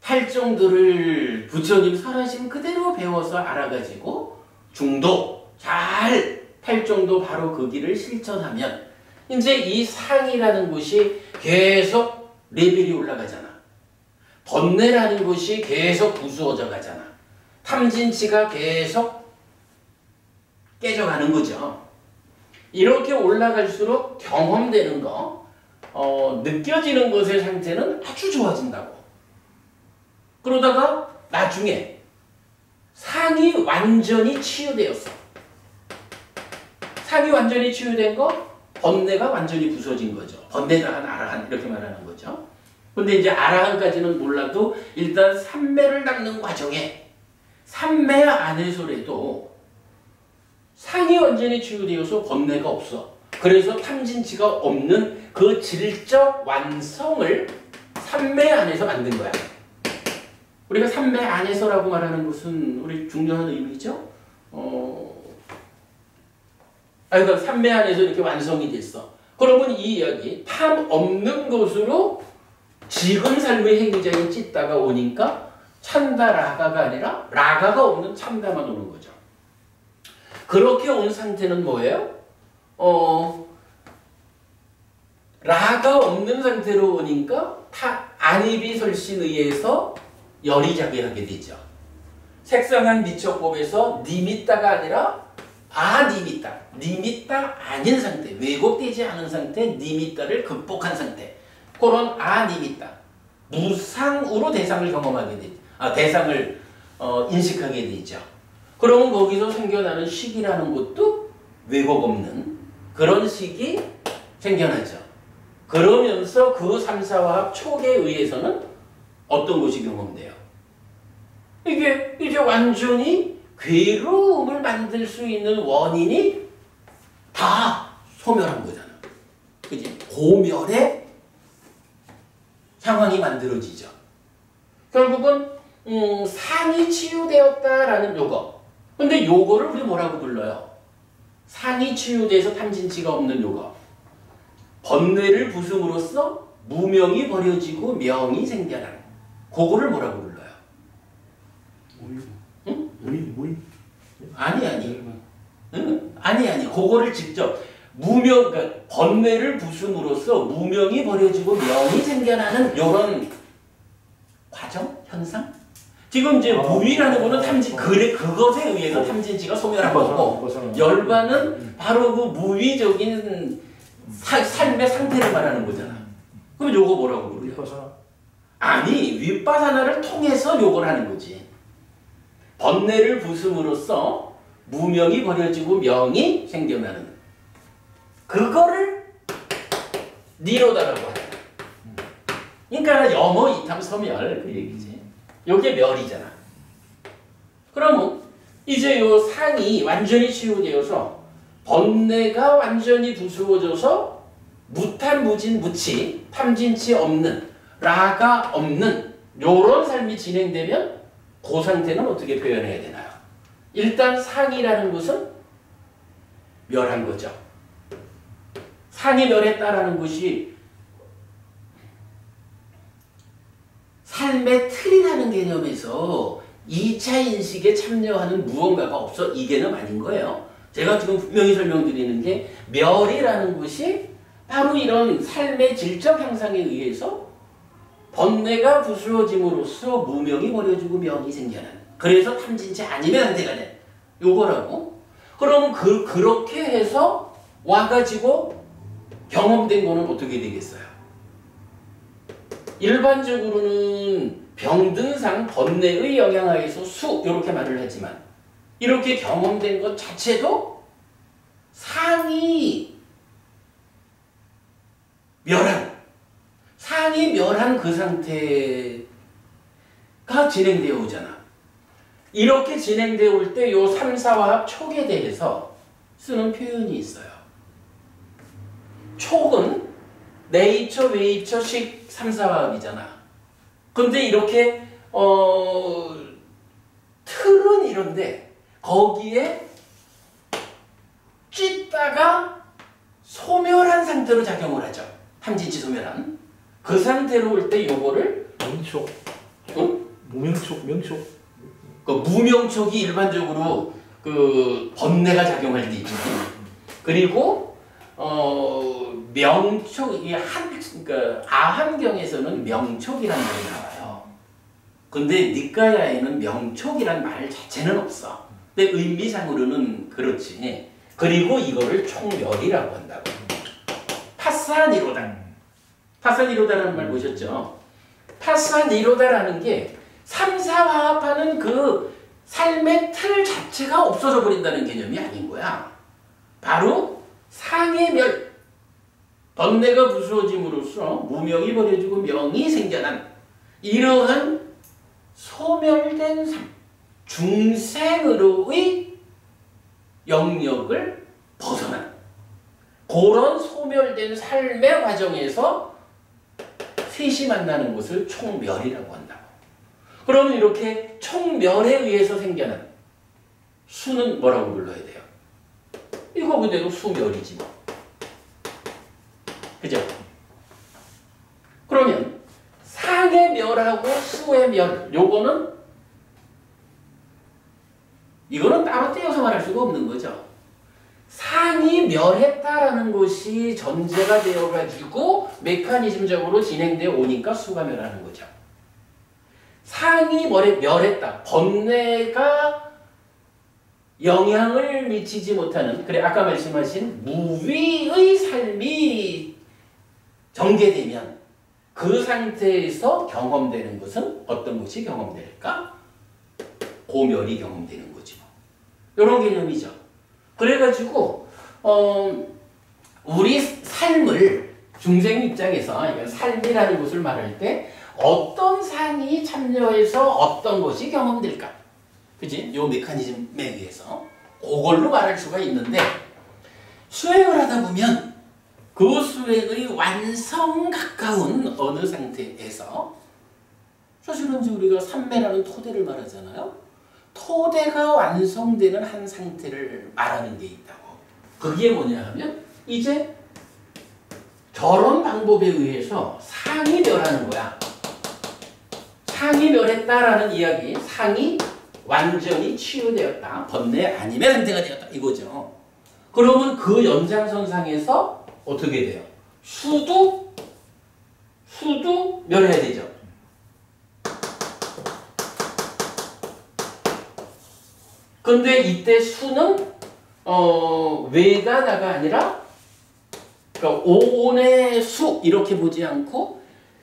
팔정도를 부처님 설하신 그대로 배워서 알아가지고 중도 잘 팔정도 바로 그 길을 실천하면 이제 이 상이라는 것이 계속 레벨이 올라가잖아. 번뇌라는 것이 계속 부수어져 가잖아. 탐진치가 계속 깨져가는 거죠. 이렇게 올라갈수록 경험되는 거, 느껴지는 것의 상태는 아주 좋아진다고. 그러다가 나중에 상이 완전히 치유되었어. 상이 완전히 치유된 거, 번뇌가 완전히 부서진 거죠. 번뇌다한 아라한 이렇게 말하는 거죠. 근데 이제 아라한까지는 몰라도 일단 삼매를 닦는 과정에 삼매 안에서라도 상이 완전히 치유되어서 번뇌가 없어. 그래서 탐진치가 없는 그 질적 완성을 삼매 안에서 만든 거야. 우리가 삼매 안에서라고 말하는 것은 우리 중요한 의미죠. 그러니까 삼매 안에서 이렇게 완성이 됐어. 그러면 이 이야기 탐 없는 것으로 지금 삶의 행위자인 찢다가 오니까 찬다 라가가 아니라 라가가 없는 참다만 오는 거죠. 그렇게 온 상태는 뭐예요? 라가 없는 상태로 오니까 안이비설신 의해서 열이 자기하게 되죠. 색상한 미처법에서 니미따가 아니라 아니미따, 니미따 아닌 상태, 왜곡되지 않은 상태, 니미따를 극복한 상태. 그런 아니미따, 무상으로 대상을 경험하게 되죠. 대상을 인식하게 되죠. 그러면 거기서 생겨나는 식이라는 것도 왜곡 없는 그런 식이 생겨나죠. 그러면서 그 삼사화합 촉에 의해서는 어떤 것이 경험돼요? 이게 완전히 괴로움을 만들 수 있는 원인이 다 소멸한 거잖아. 그지? 고멸의 상황이 만들어지죠. 결국은 상이 치유되었다라는 요거. 근데 요거를 우리 뭐라고 불러요? 상이 치유돼서 탐진치가 없는 요거. 번뇌를 부숨으로써 무명이 버려지고 명이 생겨나는. 그거를 뭐라고 불러요? 응? 무인? 아니. 응? 아니. 그거를 직접 그러니까 번뇌를 부숨으로써 무명이 버려지고 명이 생겨나는 요런 과정? 현상? 지금 이제 무위라는 거는 그것에 의해서 탐진치가 소멸한 거고, 열반은 바로 그 무위적인 삶의 상태를 말하는 거잖아. 그럼 요거 뭐라고 부르요? 윗바사나? 아니, 윗바사나를 통해서 요걸 하는 거지. 번뇌를 부숨으로써 무명이 버려지고 명이 생겨나는. 그거를 니로다라고 하잖아. 그러니까 염어 이탐 소멸 그 얘기지. 요게 멸이잖아. 그러면 이제 요 상이 완전히 치유되어서 번뇌가 완전히 부수어져서 무탄무진 무치, 탐진치 없는, 라가 없는 요런 삶이 진행되면 그 상태는 어떻게 표현해야 되나요? 일단 상이라는 것은 멸한 거죠. 상이 멸했다라는 것이 삶의 틀이라는 개념에서 2차 인식에 참여하는 무언가가 없어 이 개념 아닌 거예요. 제가 지금 분명히 설명드리는 게 멸이라는 것이 바로 이런 삶의 질적 향상에 의해서 번뇌가 부수어짐으로써 무명이 버려지고 명이 생겨나는. 그래서 탐진치 아니면 안 돼가 돼. 요거라고. 그러면 그렇게 해서 와가지고 경험된 거는 어떻게 되겠어요? 일반적으로는 병든상 번뇌의 영향하에서 수 이렇게 말을 하지만 이렇게 경험된 것 자체도 상이 멸한 그 상태가 진행되어 오잖아. 이렇게 진행되어 올 때 요 3, 4화합 촉에 대해서 쓰는 표현이 있어요. 촉은 네이처, 웨이처, 식 3, 4화합이잖아. 근데 이렇게 틀은 이런데 거기에 찢다가 소멸한 상태로 작용을 하죠. 탐진치 소멸한. 그 상태로 올 때 요거를 명촉. 응? 무명촉, 명촉. 그 무명촉이 일반적으로 그 번뇌가 작용할 때 있죠. 그리고 명촉, 그러니까 아함경에서는 명촉이라는 말이 나와요. 근데 니까야에는 명촉이란 말 자체는 없어. 근데 의미상으로는 그렇지. 그리고 이거를 총멸이라고 한다고. 파사니로다. 파사니로다라는 말 보셨죠? 파사니로다라는 게 3, 4화합하는 그 삶의 틀 자체가 없어져 버린다는 개념이 아닌 거야. 바로 상의 멸. 번뇌가 부수어짐으로써 무명이 버려지고 명이 생겨난 이러한 소멸된 삶, 중생으로의 영역을 벗어난 그런 소멸된 삶의 과정에서 셋이 만나는 것을 총멸이라고 한다고. 그러면 이렇게 총멸에 의해서 생겨난 수는 뭐라고 불러야 돼요? 이거 그대로 수멸이지 뭐. 그죠? 그러면 상의 멸하고 수의 멸, 이거는 따로 떼어서 말할 수가 없는 거죠. 상이 멸했다라는 것이 전제가 되어가지고 메커니즘적으로 진행되어 오니까 수가 멸하는 거죠. 상이 멸했다. 번뇌가 영향을 미치지 못하는, 그래 아까 말씀하신 무위의 삶이 전개되면 그 상태에서 경험되는 것은 어떤 것이 경험될까? 고멸이 경험되는 거지. 이런 개념이죠. 그래가지고 우리 삶을 중생 입장에서 삶이라는 것을 말할 때 어떤 상이 참여해서 어떤 것이 경험될까? 그지? 요 메커니즘에 의해서 그걸로 말할 수가 있는데 수행을 하다 보면 그 수행의 완성 가까운 어느 상태에서 사실은 이제 우리가 삼매라는 토대를 말하잖아요. 토대가 완성되는 한 상태를 말하는 게 있다고. 그게 뭐냐 하면 이제 저런 방법에 의해서 상이 멸하는 거야. 상이 멸했다라는 이야기, 상이 완전히 치유되었다. 번뇌 아님의 상태가 되었다. 이거죠. 그러면 그 연장선상에서 어떻게 돼요? 수도 멸해야 되죠. 근데 이때 수는 외가나가 아니라 그러니까 오온의 수 이렇게 보지 않고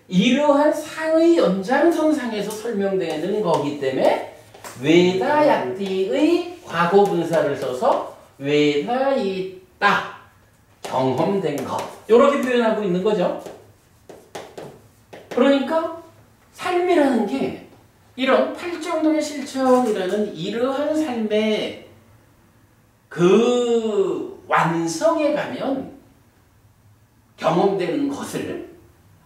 이러한 상의 연장선상에서 설명되는 거기 때문에 외다야띠의 과거 분사를 써서 외다있다 경험된 것 이렇게 표현하고 있는 거죠. 그러니까 삶이라는 게 이런 팔정동의 실천이라는 이러한 삶의 그 완성에 가면 경험되는 것을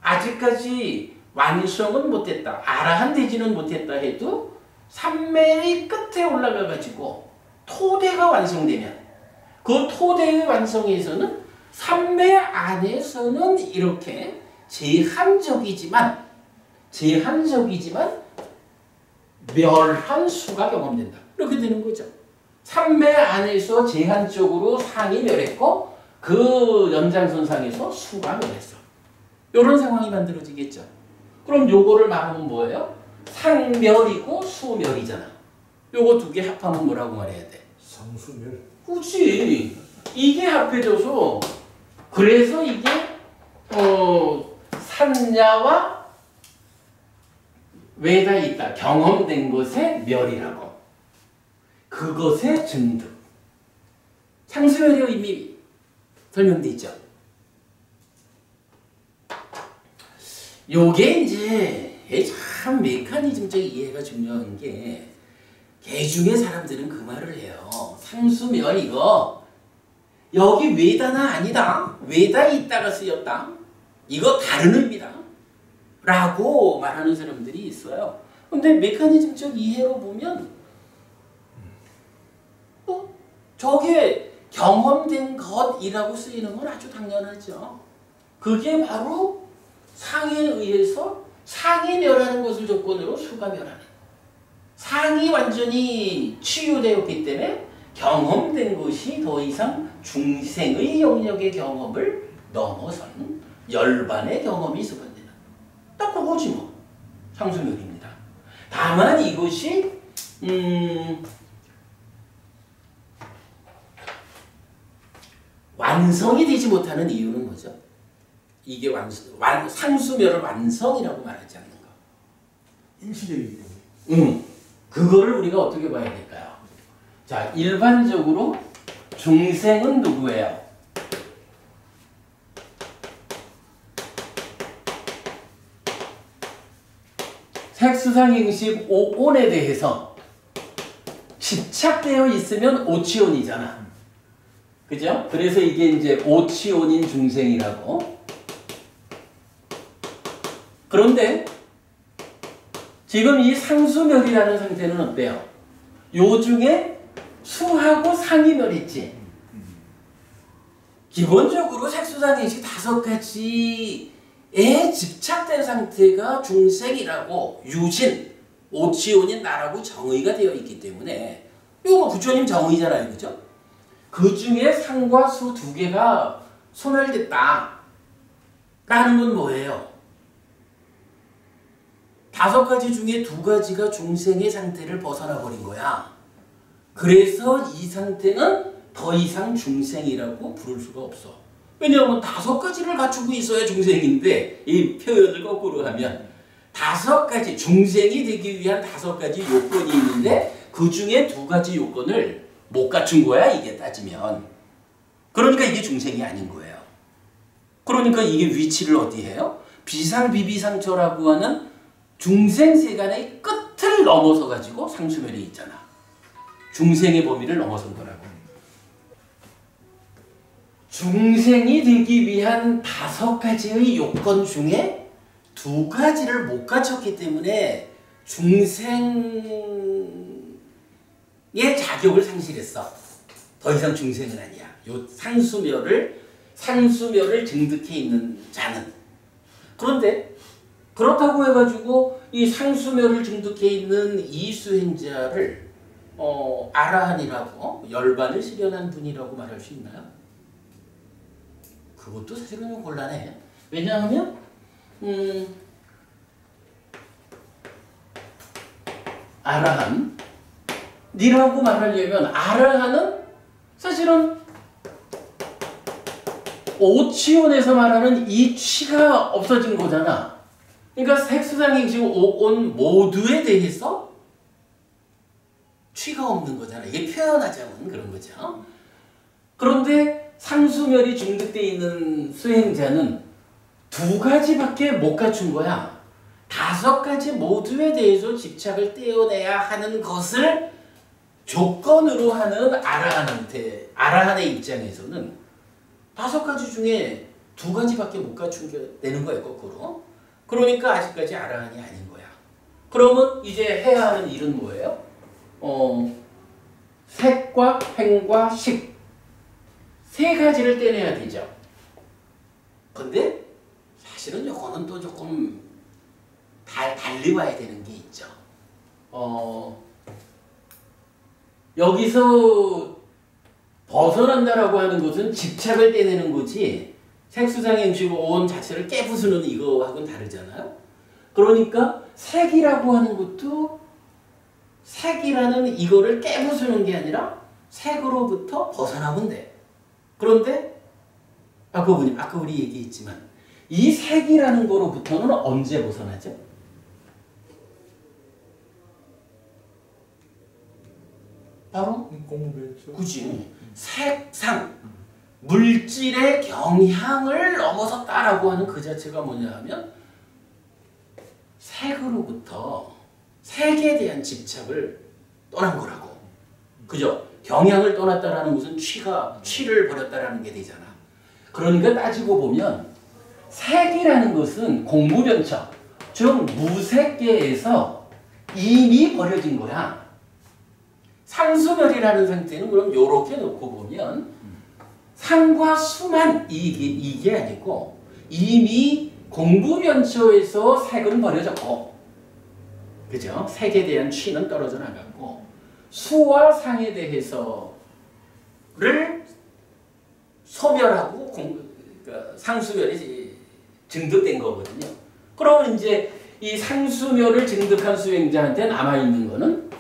아직까지 완성은 못했다, 아라한되지는 못했다 해도 삼매의 끝에 올라가가지고 토대가 완성되면 그 토대의 완성에서는 삼매 안에서는 이렇게 제한적이지만 멸한 수가 경험된다. 이렇게 되는 거죠. 삼매 안에서 제한적으로 상이 멸했고 그 연장선상에서 수가 멸했어. 이런 상황이 만들어지겠죠. 그럼 요거를 말하면 뭐예요? 상멸이고 수멸이잖아. 요거 두 개 합하면 뭐라고 말해야 돼? 상수멸. 그렇지. 이게 합해져서 그래서 이게 산야와 외다 있다. 경험된 것의 멸이라고. 그것의 증득. 상수멸이 이미 설명돼 있죠. 요게 이제 참 메커니즘적 이해가 중요한 게 개중의 사람들은 그 말을 해요. 상수멸 이거 여기 외다나 아니다. 외다 있다가 쓰였다. 이거 다른 의미다. 라고 말하는 사람들이 있어요. 근데 메커니즘적 이해로 보면 저게 경험된 것이라고 쓰이는 건 아주 당연하죠. 그게 바로 상에 의해서 상이 멸하는 것을 조건으로 수가 멸하는. 상이 완전히 치유되었기 때문에 경험된 것이 더 이상 중생의 영역의 경험을 넘어선 열반의 경험이 수반되는. 딱 그거지 뭐. 상수멸입니다. 다만 이것이 완성이 되지 못하는 이유는 뭐죠? 이게 상수멸을 완성이라고 말하지 않는 거. 일시적이기 때문에. 그거를 우리가 어떻게 봐야 될까요? 자, 일반적으로 중생은 누구예요? 색수상행식 오온에 대해서 집착되어 있으면 오치온이잖아. 그죠? 그래서 이게 이제 오치온인 중생이라고. 그런데 지금 이 상수멸이라는 상태는 어때요? 요 중에 수하고 상이 멸했지. 기본적으로 색수상행식 5가지에 집착된 상태가 중생이라고 유진, 오치온인 나라고 정의가 되어 있기 때문에 이거 뭐 부처님 정의잖아요. 그죠? 그 중에 상과 수 2개가 소멸됐다. 라는 건 뭐예요? 5가지 중에 2가지가 중생의 상태를 벗어나 버린 거야. 그래서 이 상태는 더 이상 중생이라고 부를 수가 없어. 왜냐하면 5가지를 갖추고 있어야 중생인데 이 표현을 거꾸로 하면 5가지 중생이 되기 위한 5가지 요건이 있는데 그 중에 2가지 요건을 못 갖춘 거야 이게 따지면. 그러니까 이게 중생이 아닌 거예요. 그러니까 이게 위치를 어디 해요? 비상비비상처라고 하는 중생세간의 끝을 넘어서 가지고 상수멸이 있잖아. 중생의 범위를 넘어선 거라고. 중생이 되기 위한 5가지의 요건 중에 2가지를 못 갖췄기 때문에 중생의 자격을 상실했어. 더 이상 중생은 아니야. 요 상수멸을 증득해 있는 자는. 그런데 그렇다고 해가지고 이 상수멸을 증득해 있는 이 수행자를 아라한이라고 열반을 실현한 분이라고 말할 수 있나요? 그것도 사실은 좀 곤란해. 왜냐하면 아라한이라고 말하려면 아라한은 사실은 오치원에서 말하는 이 취가 없어진 거잖아. 그러니까 색수상행식 5온 모두에 대해서 취가 없는 거잖아. 이게 표현하자면 그런 거죠. 그런데 상수멸이 중득되어 있는 수행자는 2가지밖에 못 갖춘 거야. 5가지 모두에 대해서 집착을 떼어내야 하는 것을 조건으로 하는 아라한의 입장에서는 5가지 중에 2가지밖에 못 갖춘 게 되는 거야, 거꾸로. 그러니까 아직까지 아라한이 아닌 거야. 그러면 이제 해야 하는 일은 뭐예요? 색과 행과 식 3가지를 떼내야 되죠. 근데 사실은 이거는 또 조금 달리 봐야 되는 게 있죠. 여기서 벗어난다라고 하는 것은 집착을 떼내는 거지 색수상행식 5온 자체를 깨부수는 이거하고는 다르잖아요. 그러니까 색이라고 하는 것도 색이라는 이거를 깨부수는 게 아니라 색으로부터 벗어나면 돼. 그런데 아까 우리 얘기했지만 이 색이라는 거로부터는 언제 벗어나죠? 바로 그지. 색상, 물질의 경향을 넘어섰다라고 하는 그 자체가 뭐냐 하면 색으로부터 색에 대한 집착을 떠난 거라고. 그죠? 경향을 떠났다라는 것은 취를 버렸다라는 게 되잖아. 그러니까 따지고 보면 색이라는 것은 공무변처, 즉 무색계에서 이미 버려진 거야. 상수멸이라는 상태는 그럼 요렇게 놓고 보면 상과 수만 이게 아니고 이미 공부변처에서 색은 버려졌고, 그죠? 색에 대한 취는 떨어져 나갔고 수와 상에 대해서를 소멸하고 상수멸이 증득된 거거든요. 그러면 이제 이 상수멸을 증득한 수행자한테 남아있는 거는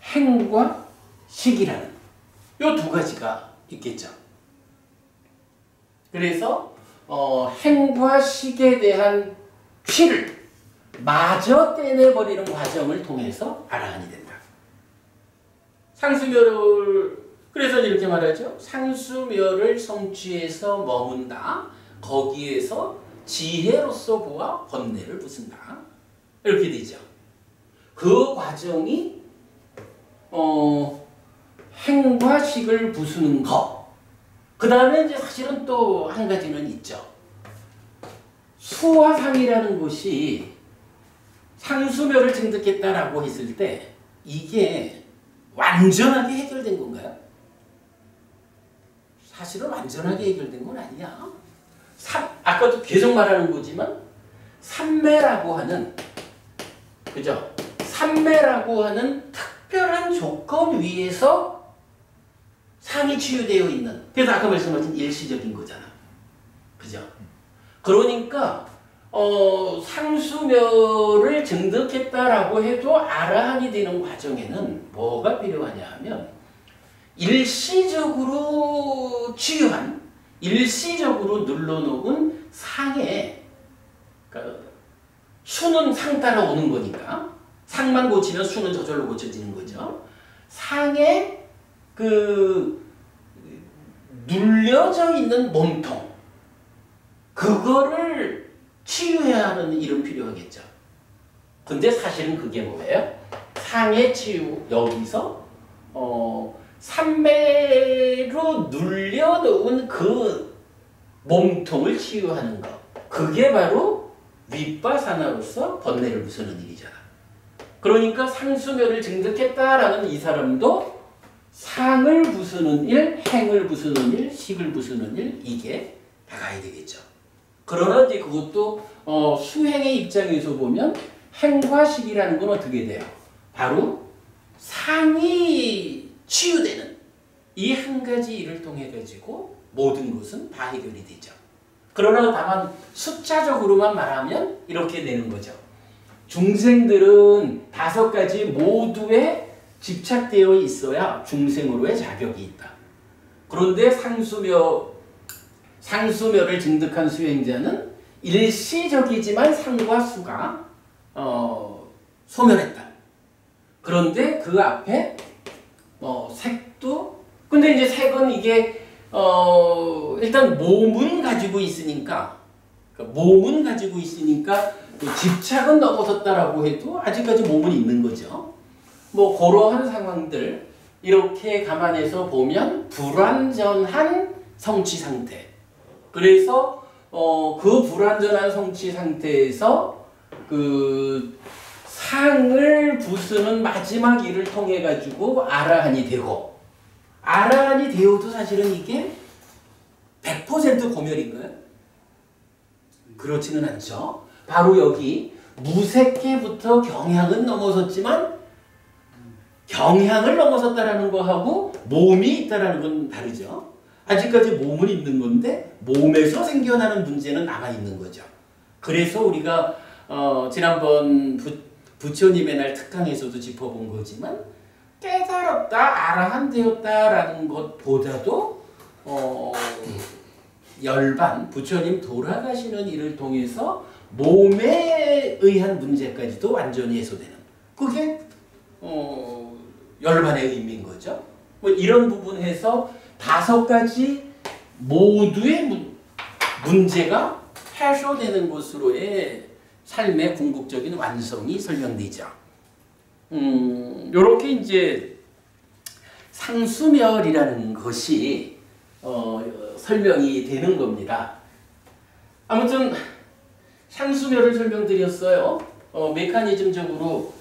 행과 식이라는 이 2가지가 있겠죠. 그래서 행과 식에 대한 취를 마저 떼내버리는 과정을 통해서 아라한이 된다. 상수멸을 그래서 이렇게 말하죠. 상수멸을 성취해서 머문다. 거기에서 지혜로서 보아 번뇌를 부순다. 이렇게 되죠. 그 과정이 행과 식을 부수는 것. 그 다음에 이제 사실은 또 한 가지는 있죠. 수와 상이라는 것이 상수멸을 증득했다라고 했을 때 이게 완전하게 해결된 건가요? 사실은 완전하게 해결된 건 아니야. 아까도 계속 말하는 거지만 삼매라고 하는, 그죠? 삼매라고 하는 특별한 조건 위에서 상이 치유되어 있는, 그래서 아까 말씀하신 일시적인 거잖아. 그죠? 그러니까 상수멸을 증득했다라고 해도 아라한이 되는 과정에는 뭐가 필요하냐 하면 일시적으로 치유한, 일시적으로 눌러놓은 상에, 그러니까 수는 상 따라 오는 거니까 상만 고치면 수는 저절로 고쳐지는 거죠. 상에 눌려져 있는 몸통, 그거를 치유해야 하는 일은 필요하겠죠. 근데 사실은 그게 뭐예요? 상해 치유 여기서 삼매로 눌려놓은 그 몸통을 치유하는 것. 그게 바로 윗바사나로서 번뇌를 부수는 일이잖아. 그러니까 상수멸을 증득했다라는 이 사람도 상을 부수는 일, 행을 부수는 일, 식을 부수는 일, 이게 나가야 되겠죠. 그러나 이제 그것도 수행의 입장에서 보면 행과 식이라는 건 어떻게 돼요? 바로 상이 치유되는 이 한 가지 일을 통해 가지고 모든 것은 다 해결이 되죠. 그러나 다만 숫자적으로만 말하면 이렇게 되는 거죠. 중생들은 5가지 모두에 집착되어 있어야 중생으로의 자격이 있다. 그런데 상수멸을 증득한 수행자는 일시적이지만 상과 수가 소멸했다. 그런데 그 앞에 색도 근데 이제 색은 이게 일단 몸은 가지고 있으니까 집착은 넘어섰다라고 해도 아직까지 몸은 있는 거죠. 뭐 그러한 상황들 이렇게 감안해서 보면 불완전한 성취 상태. 그래서 그 불완전한 성취 상태에서 그 상을 부수는 마지막 일을 통해 가지고 아라한이 되고 아라한이 되어도 사실은 이게 100% 고멸인가요? 그렇지는 않죠. 바로 여기 무색계부터 경향은 넘어섰지만 경향을 넘어섰다라는 거하고 몸이 있다라는 건 다르죠. 아직까지 몸은 있는 건데 몸에서 생겨나는 문제는 남아있는 거죠. 그래서 우리가 지난번 부처님의 날 특강에서도 짚어본 거지만 깨달았다, 아라한 되었다라는 것보다도 열반, 부처님 돌아가시는 일을 통해서 몸에 의한 문제까지도 완전히 해소되는 그게 열반의 의미인 거죠. 뭐 이런 부분에서 5가지 모두의 문제가 해소되는 것으로의 삶의 궁극적인 완성이 설명되죠. 요렇게 이제 상수멸이라는 것이 설명이 되는 겁니다. 아무튼 상수멸을 설명드렸어요. 메커니즘적으로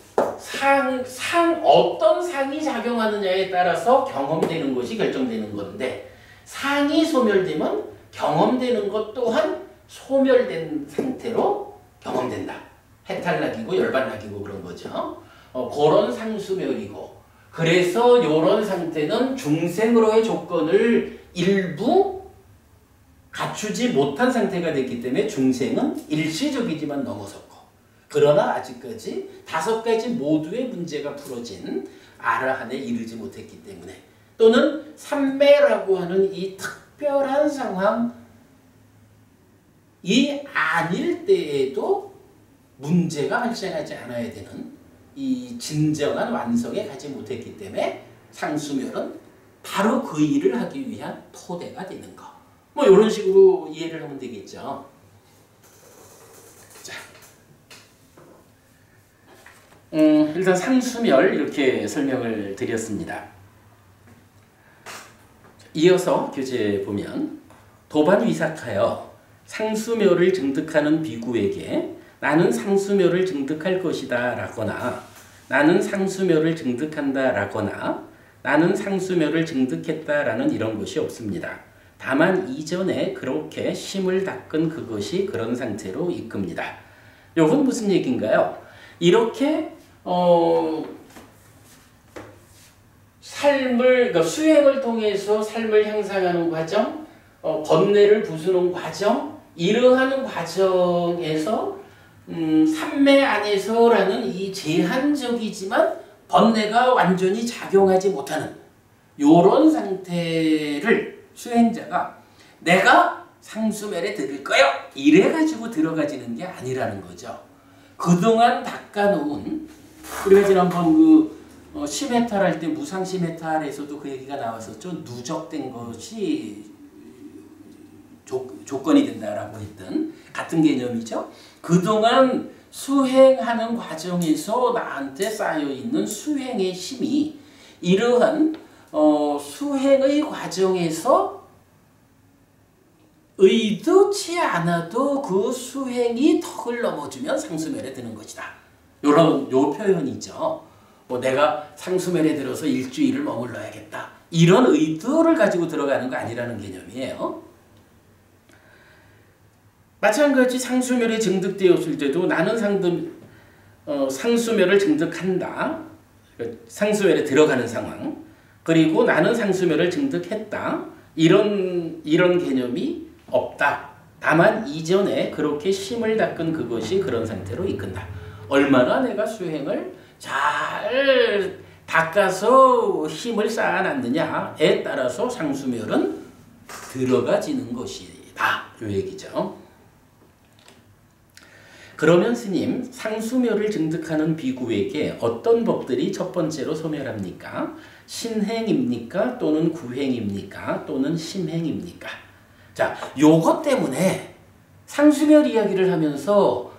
어떤 상이 작용하느냐에 따라서 경험되는 것이 결정되는 건데 상이 소멸되면 경험되는 것 또한 소멸된 상태로 경험된다. 해탈락이고 열반락이고 그런 거죠. 그런 상수멸이고 그래서 이런 상태는 중생으로의 조건을 일부 갖추지 못한 상태가 됐기 때문에 중생은 일시적이지만 넘어섰고 그러나 아직까지 5가지 모두의 문제가 풀어진 아라한에 이르지 못했기 때문에 또는 삼매라고 하는 이 특별한 상황이 아닐 때에도 문제가 발생하지 않아야 되는 이 진정한 완성에 가지 못했기 때문에 상수멸은 바로 그 일을 하기 위한 토대가 되는 거. 뭐 이런 식으로 이해를 하면 되겠죠. 자, 일단 상수멸 이렇게 설명을 드렸습니다. 이어서 교재 보면 도반위삭하여 상수멸을 증득하는 비구에게 나는 상수멸을 증득할 것이다 라거나 나는 상수멸을 증득한다 라거나 나는 상수멸을 증득했다 라는 이런 것이 없습니다. 다만 이전에 그렇게 심을 닦은 그것이 그런 상태로 이끕니다. 이건 무슨 얘기인가요? 이렇게 그러니까 수행을 통해서 삶을 향상하는 과정, 번뇌를 부수는 과정, 이러한 과정에서 삼매 안에서라는 이 제한적이지만 번뇌가 완전히 작용하지 못하는 이런 상태를 수행자가 내가 상수멸에 들을 거야 이래가지고 들어가지는 게 아니라는 거죠. 그동안 닦아놓은 우리가 지난번 심해탈 할 때 무상 심해탈에서도 그 얘기가 나왔었죠. 누적된 것이 조건이 된다라고 했던 같은 개념이죠. 그동안 수행하는 과정에서 나한테 쌓여있는 수행의 힘이 이러한 수행의 과정에서 의도치 않아도 그 수행이 턱을 넘어주면 상수멸에 드는 것이다. 요 표현이죠. 뭐 내가 상수멸에 들어서 일주일을 머물러야겠다. 이런 의도를 가지고 들어가는 거 아니라는 개념이에요. 마찬가지 상수멸에 증득되었을 때도 나는 상수멸을 증득한다. 상수멸에 들어가는 상황. 그리고 나는 상수멸을 증득했다. 이런 개념이 없다. 다만 이전에 그렇게 심을 닦은 그것이 그런 상태로 이끈다. 얼마나 내가 수행을 잘 닦아서 힘을 쌓아놨느냐에 따라서 상수멸은 들어가지는 것이다. 요 얘기죠. 그러면 스님, 상수멸을 증득하는 비구에게 어떤 법들이 첫 번째로 소멸합니까? 신행입니까? 또는 구행입니까? 또는 심행입니까? 자, 요것 때문에 상수멸 이야기를 하면서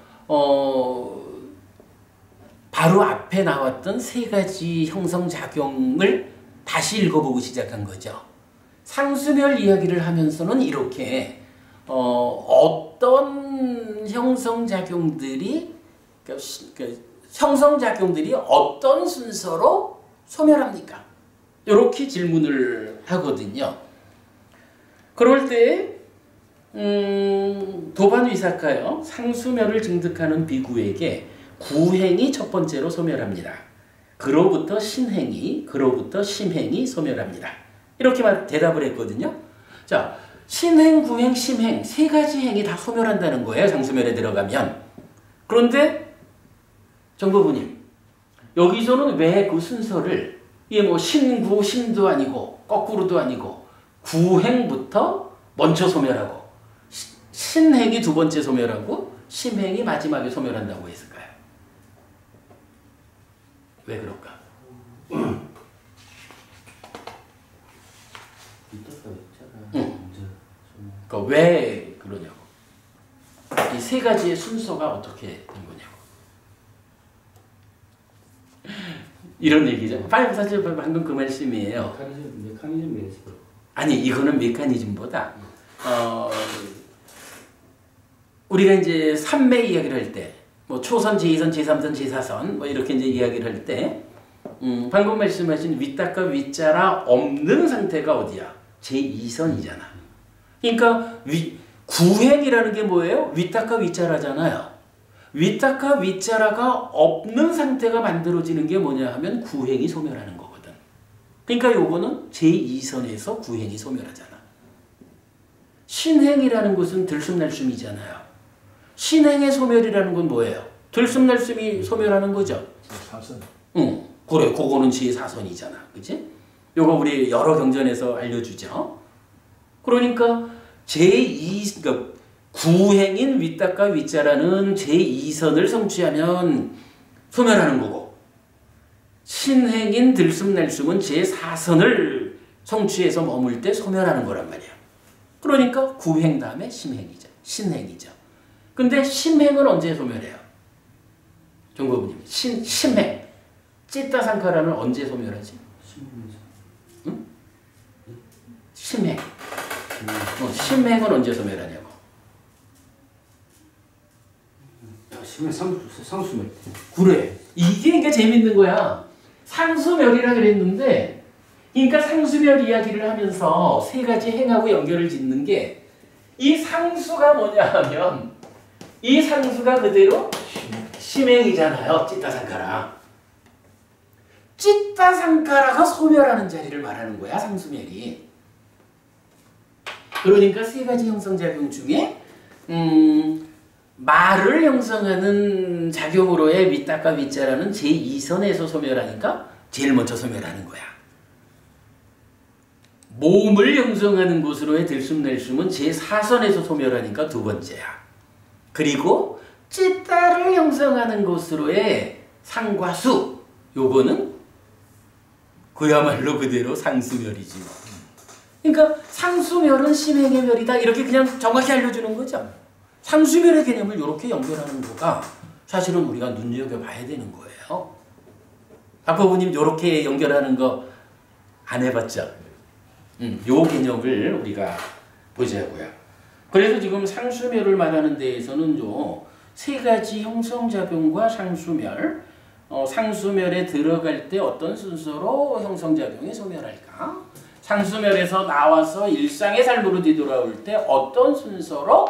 바로 앞에 나왔던 세 가지 형성작용을 다시 읽어보고 시작한 거죠. 상수멸 이야기를 하면서는 이렇게 어떤 형성작용들이 어떤 순서로 소멸합니까? 이렇게 질문을 하거든요. 그럴 때 도반위사카요. 상수멸을 증득하는 비구에게 구행이 첫 번째로 소멸합니다. 그로부터 신행이, 그로부터 심행이 소멸합니다. 이렇게 대답을 했거든요. 자, 신행, 구행, 심행 세 가지 행이 다 소멸한다는 거예요. 상수멸에 들어가면. 그런데 정보부님, 여기서는 왜 그 순서를 이게 뭐 신구, 신도 아니고 거꾸로도 아니고 구행부터 먼저 소멸하고 신행이 두 번째 소멸하고 심행이 마지막에 소멸한다고 했을까요? 왜 그럴까? 그러니까 왜 그러냐고. 이 세 가지의 순서가 어떻게 된 거냐고. 이런 얘기죠. 사실 방금 그 말씀이에요. 메커니즘에서. 아니, 이거는 메커니즘보다 우리가 이제 삼매 이야기를 할 때, 뭐 초선, 제2선, 제3선, 제4선 뭐 이렇게 이제 이야기를 할 때, 방금 말씀하신 윗닦아 윗자라 없는 상태가 어디야? 제2선이잖아. 그러니까 구행이라는 게 뭐예요? 윗닦아 윗자라잖아요. 윗닦아 윗자라가 없는 상태가 만들어지는 게 뭐냐 하면 구행이 소멸하는 거거든. 그러니까 요거는 제2선에서 구행이 소멸하잖아. 신행이라는 것은 들숨날숨이잖아요. 신행의 소멸이라는 건 뭐예요? 들숨날숨이 소멸하는 거죠. 제4선. 응, 그래. 그거는 제4선이잖아. 그치? 요거 우리 여러 경전에서 알려주죠. 그러니까 그러니까 구행인 윗닦아 윗자라는 제2선을 성취하면 소멸하는 거고, 신행인 들숨날숨은 제4선을 성취해서 머물 때 소멸하는 거란 말이야. 그러니까 구행 다음에 심행이죠. 신행이죠. 근데 심행은 언제 소멸해요? 정보부님, 심행. 찌따상카라는 언제 소멸하지? 응? 심행. 심행은 언제 소멸하냐고. 심행 상수멸. 그래. 이게 그러니까 재밌는 거야. 상수멸이라 그랬는데, 그러니까 상수멸 이야기를 하면서 세 가지 행하고 연결을 짓는 게, 이 상수가 뭐냐 하면 이 상수가 그대로 심행이잖아요. 찌따상카라. 찌따상카라가 소멸하는 자리를 말하는 거야. 상수멸이. 그러니까 세 가지 형성작용 중에 말을 형성하는 작용으로의 윗닦아 윗자라는 제2선에서 소멸하니까 제일 먼저 소멸하는 거야. 몸을 형성하는 곳으로의 들숨날숨은 제4선에서 소멸하니까 두 번째야. 그리고 찌따를 형성하는 곳으로의 상과 수, 요거는 그야말로 그대로 상수멸이지. 그러니까 상수멸은 심행의 멸이다. 이렇게 그냥 정확히 알려주는 거죠. 상수멸의 개념을 이렇게 연결하는 거가 사실은 우리가 눈여겨봐야 되는 거예요. 박보부님 이렇게 연결하는 거 안 해봤죠? 요 개념을 우리가 보자고요. 그래서 지금 상수멸을 말하는 데에서는요, 세 가지 형성작용과 상수멸, 상수멸에 들어갈 때 어떤 순서로 형성작용이 소멸할까? 상수멸에서 나와서 일상의 삶으로 뒤돌아올 때 어떤 순서로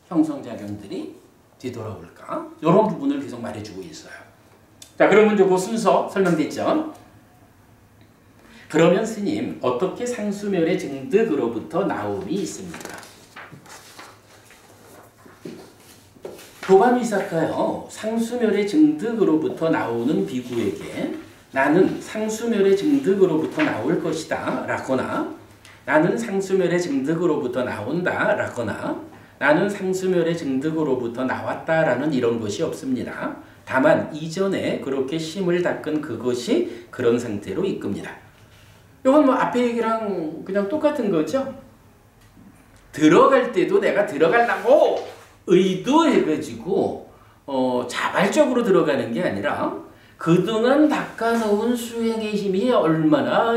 형성작용들이 뒤돌아올까? 이런 부분을 계속 말해주고 있어요. 자, 그러면 그 순서 설명됐죠? 그러면 스님, 어떻게 상수멸의 증득으로부터 나옴이 있습니까? 도반위사카요, 상수멸의 증득으로부터 나오는 비구에게 나는 상수멸의 증득으로부터 나올 것이다 라거나 나는 상수멸의 증득으로부터 나온다 라거나 나는 상수멸의 증득으로부터 나왔다 라는 이런 것이 없습니다. 다만 이전에 그렇게 심을 닦은 그것이 그런 상태로 이끕니다. 이건 뭐 앞에 얘기랑 그냥 똑같은 거죠. 들어갈 때도 내가 들어가려고 의도해가지고 자발적으로 들어가는 게 아니라 그동안 닦아놓은 수행의 힘이 얼마나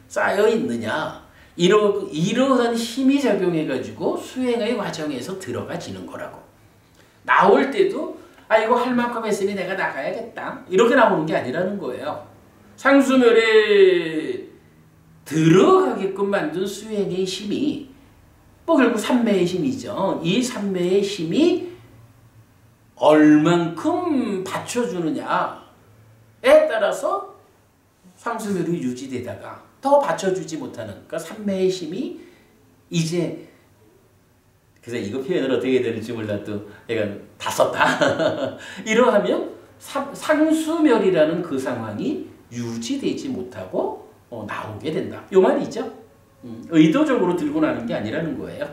쌓여 있느냐, 이러한 힘이 작용해가지고 수행의 과정에서 들어가지는 거라고. 나올 때도 이거 할 만큼 했으니 내가 나가야겠다 이렇게 나오는 게 아니라는 거예요. 상수멸에 들어가게끔 만든 수행의 힘이 결국 삼매의 힘이죠. 이 삼매의 힘이 얼만큼 받쳐주느냐에 따라서 상수멸이 유지되다가 더 받쳐주지 못하는, 그러니까 삼매의 힘이 이제, 그래서 이거 표현을 어떻게 해야 되는지 몰라도 내가 다 썼다. 이러하면 상수멸이라는 그 상황이 유지되지 못하고 나오게 된다. 요 말이죠. 의도적으로 들고 나는 게 아니라는 거예요.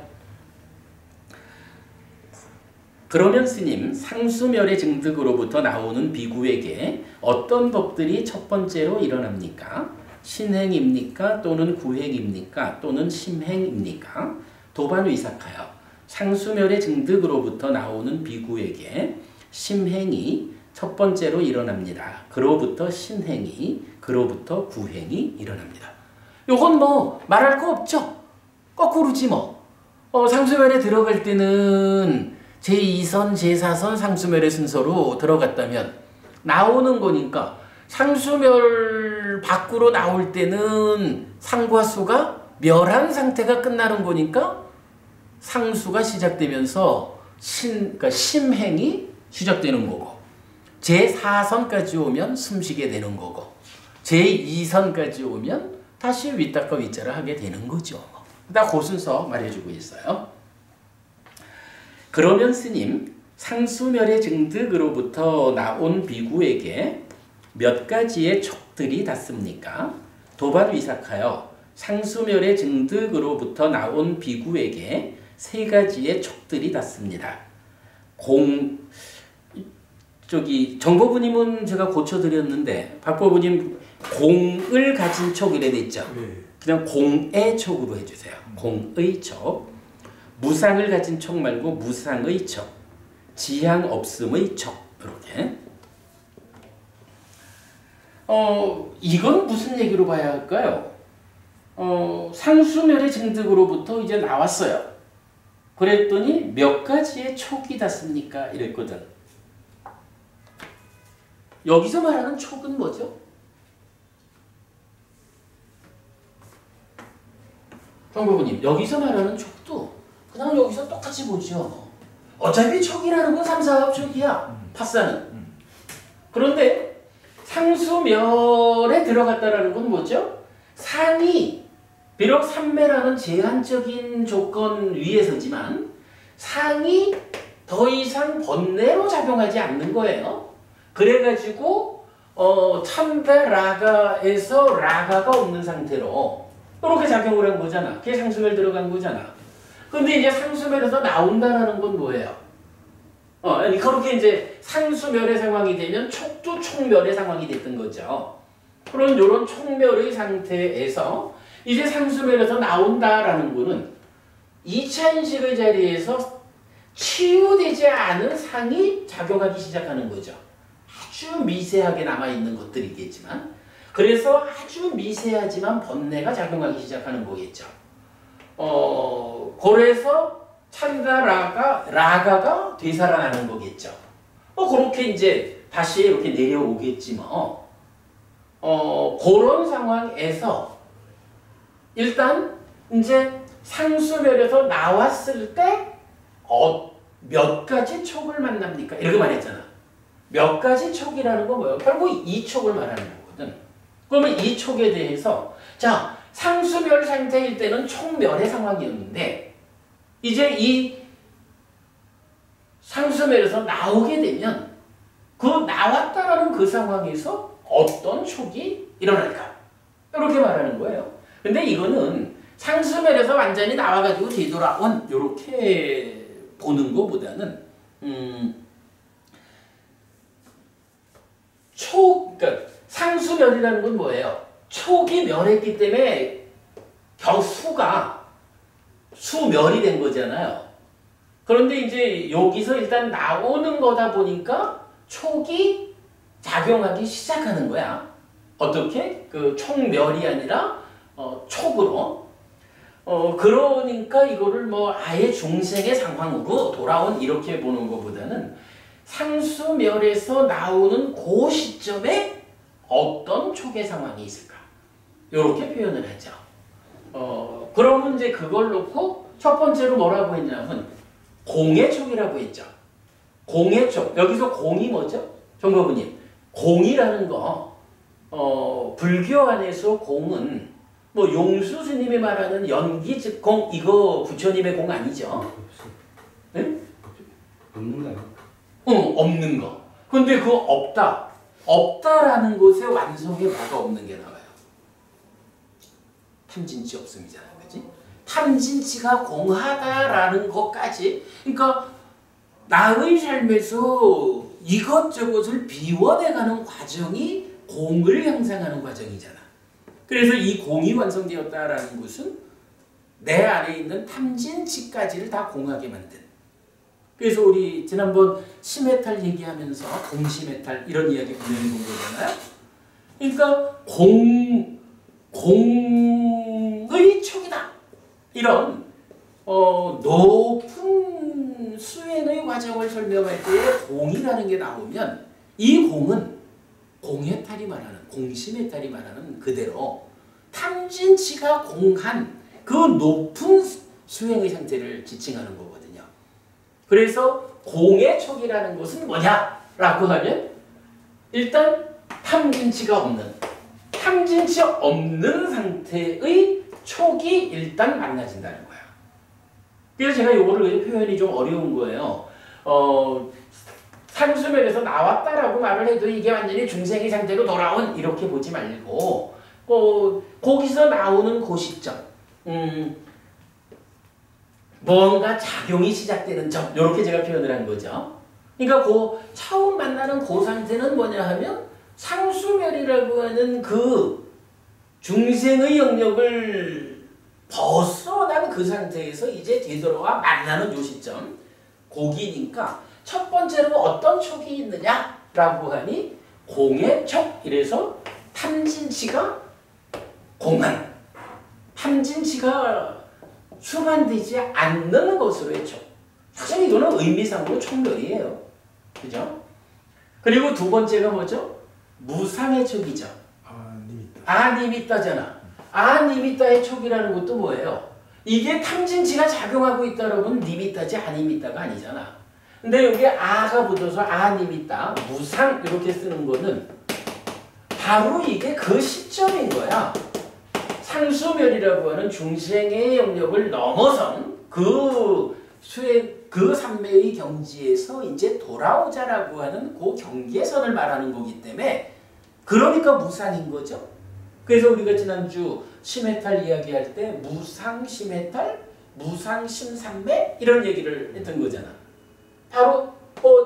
그러면 스님, 상수멸의 증득으로부터 나오는 비구에게 어떤 법들이 첫 번째로 일어납니까? 신행입니까? 또는 구행입니까? 또는 심행입니까? 도반위사카요, 상수멸의 증득으로부터 나오는 비구에게 심행이 첫 번째로 일어납니다. 그로부터 신행이, 그로부터 구행이 일어납니다. 요건 뭐 말할 거 없죠? 거꾸로지 뭐. 상수멸에 들어갈 때는 제2선, 제4선 상수멸의 순서로 들어갔다면 나오는 거니까 상수멸 밖으로 나올 때는 상과 수가 멸한 상태가 끝나는 거니까 상수가 시작되면서 그러니까 심행이 시작되는 거고, 제4선까지 오면 숨쉬게 되는 거고, 제2선까지 오면 다시 윗닦아 윗자를 하게 되는 거죠. 다 그 순서 말해주고 있어요. 그러면 스님, 상수멸의 증득으로부터 나온 비구에게 몇 가지의 촉들이 닿습니까? 도반위사카요, 상수멸의 증득으로부터 나온 비구에게 세 가지의 촉들이 닿습니다. 정보부님은 제가 고쳐드렸는데 박보부님 공을 가진 촉 이래 됐죠. 그냥 공의 촉으로 해주세요. 공의 촉. 무상을 가진 촉 말고 무상의 촉. 지향 없음의 촉. 이렇게. 이건 무슨 얘기로 봐야 할까요? 상수멸의 증득으로부터 이제 나왔어요. 그랬더니 몇 가지의 촉이 닿습니까? 이랬거든. 여기서 말하는 촉은 뭐죠? 정보부님, 여기서 말하는 촉도 그냥 여기서 똑같이 보죠. 어차피 촉이라는 건 3, 4합 촉이야. 파사는. 그런데 상수멸에 들어갔다라는 건 뭐죠? 상이 비록 삼매라는 제한적인 조건 위에서지만 상이 더 이상 번뇌로 작용하지 않는 거예요. 그래가지고 참배 라가에서 라가가 없는 상태로 이렇게 작용을 한 거잖아. 그게 상수멸 들어간 거잖아. 근데 이제 상수멸에서 나온다라는 건 뭐예요? 그렇게 이제 상수멸의 상황이 되면 촉도 촉멸의 상황이 됐던 거죠. 그런 요런 촉멸의 상태에서 이제 상수멸에서 나온다라는 거는 2차 인식의 자리에서 치유되지 않은 상이 작용하기 시작하는 거죠. 아주 미세하게 남아있는 것들이겠지만 그래서 아주 미세하지만 번뇌가 작용하기 시작하는 거겠죠. 그래서 찬다 라가가 되살아나는 거겠죠. 그렇게 이제 다시 이렇게 내려오겠지 뭐. 그런 상황에서 일단 이제 상수멸에서 나왔을 때 몇 가지 촉을 만납니까? 이렇게 말했잖아. 몇 가지 촉이라는 건 뭐예요? 결국 이 촉을 말하는 거거든. 그러면 이 촉에 대해서 자 상수멸 상태일 때는 촉멸의 상황이었는데 이제 이 상수멸에서 나오게 되면 그 나왔다라는 그 상황에서 어떤 촉이 일어날까? 이렇게 말하는 거예요. 근데 이거는 상수멸에서 완전히 나와가지고 뒤돌아온 이렇게 보는 것보다는 그러니까 상수멸이라는 건 뭐예요? 촉이 멸했기 때문에 수가 수멸이 된 거잖아요. 그런데 이제 여기서 일단 나오는 거다 보니까 촉이 작용하기 시작하는 거야. 어떻게? 그 촉멸이 아니라 촉으로. 그러니까 이거를 뭐 아예 중생의 상황으로 돌아온 이렇게 보는 것보다는 상수멸에서 나오는 그 시점에 어떤 촉의 상황이 있을까? 이렇게 표현을 하죠. 그러면 이제 그걸 놓고 첫 번째로 뭐라고 했냐면 공의 촉이라고 했죠. 공의 촉. 여기서 공이 뭐죠? 정법부님. 공이라는 거 불교 안에서 공은 뭐 용수 스님이 말하는 연기 즉 공 이거 부처님의 공 아니죠? 네? 없는가요? 없는 거. 근데 그거 없다라는 곳에 완성에 뭐가 없는 게 나와요? 탐진치 없음이잖아요. 그지? 탐진치가 공하다라는 것까지 그러니까 나의 삶에서 이것저것을 비워내가는 과정이 공을 형성하는 과정이잖아. 그래서 이 공이 완성되었다라는 것은 내 안에 있는 탐진치까지를 다 공하게 만든. 그래서 우리 지난번 심해탈 얘기하면서 공심해탈 이런 이야기 분명히 본 거잖아요. 그러니까 공의 촉이다. 이런 높은 수행의 과정을 설명할 때에 공이라는 게 나오면 이 공은 공해탈이 말하는 공심해탈이 말하는 그대로 탐진치가 공한 그 높은 수행의 상태를 지칭하는 거거든요. 그래서 공의 촉이라는 것은 뭐냐라고 하면 일단 탐진치 없는 상태의 촉이 일단 만나진다는 거야. 그래서 제가 이거를 표현이 좀 어려운 거예요. 상수멸에서 나왔다라고 말을 해도 이게 완전히 중생의 상태로 돌아온 이렇게 보지 말고 거기서 나오는 그 시점 뭔가 작용이 시작되는 점 이렇게 제가 표현을 한 거죠. 그러니까 그 처음 만나는 그 상태는 뭐냐 하면 상수멸이라고 하는 그 중생의 영역을 벗어난 그 상태에서 이제 되돌아와 만나는 요 시점 거기니까 첫 번째로 어떤 촉이 있느냐라고 하니 공의 촉. 이래서 탐진치가 공한 탐진치가 수반되지 않는 것으로의 촉. 사실 이거는 의미상으로 촉멸이에요. 그죠? 그리고 두 번째가 뭐죠? 무상의 촉이죠. 아니미따잖아. 아니미따의 촉이라는 것도 뭐예요? 이게 탐진치가 작용하고 있다라고는 니미따지 아니미따가 아니잖아. 근데 여기 아가 붙어서 아니미따, 무상 이렇게 쓰는 거는 바로 이게 그 시점인 거야. 상수멸이라고 하는 중생의 영역을 넘어선 그 삼매의 경지에서 이제 돌아오자라고 하는 그 경계선을 말하는 거기 때문에 그러니까 무상인 거죠. 그래서 우리가 지난주 심해탈 이야기할 때 무상 심해탈, 무상 심삼매 이런 얘기를 했던 거잖아. 바로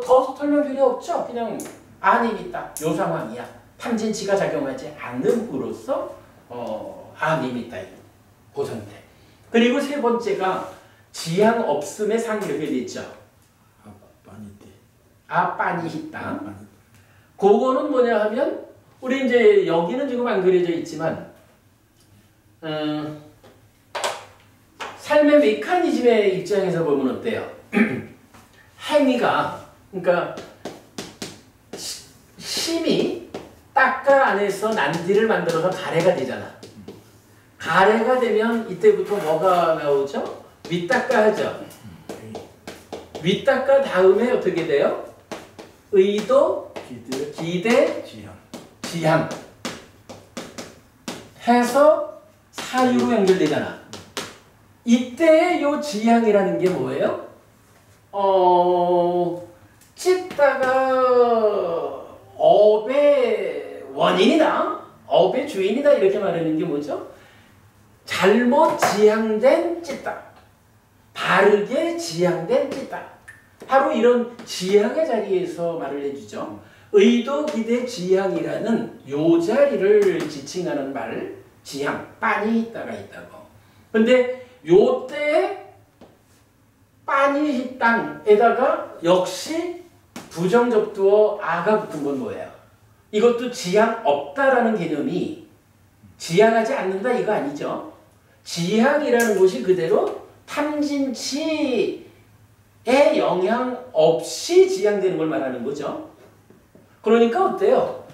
더 설명 필요 없죠. 그냥 아니미따 요 상황이야. 탐진치가 작용하지 않음으로써 아니미따 그 상태. 그리고 세 번째가 지향 없음의 상 이렇게 돼 있죠. 아빠니히땅. 그거는 뭐냐 하면 우리 이제 여기는 지금 안 그려져 있지만 삶의 메커니즘의 입장에서 보면 어때요? 행위가 그러니까 심이 딱가 안에서 난디를 만들어서 가래가 되잖아. 가래가 되면 이때부터 뭐가 나오죠? 윗닦아 하죠. 윗닦아 다음에 어떻게 돼요? 의도, 기대, 지향 해서 사유로 연결되잖아. 이때 요 지향이라는 게 뭐예요? 찢다가 업의 원인이다, 업의 주인이다 이렇게 말하는 게 뭐죠? 잘못 지향된 찢다, 바르게 지향된 찢다. 바로 이런 지향의 자리에서 말을 해주죠. 의도, 기대, 지향이라는 요 자리를 지칭하는 말, 지향, 빤히 있다가 있다고. 근데 요때 빤히 이 땅에다가 역시 부정접두어 아가 붙은 건 뭐예요? 이것도 지향 없다라는 개념이 지향하지 않는다 이거 아니죠. 지향이라는 것이 그대로 탐진치의 영향 없이 지향되는 걸 말하는 거죠. 그러니까 어때요?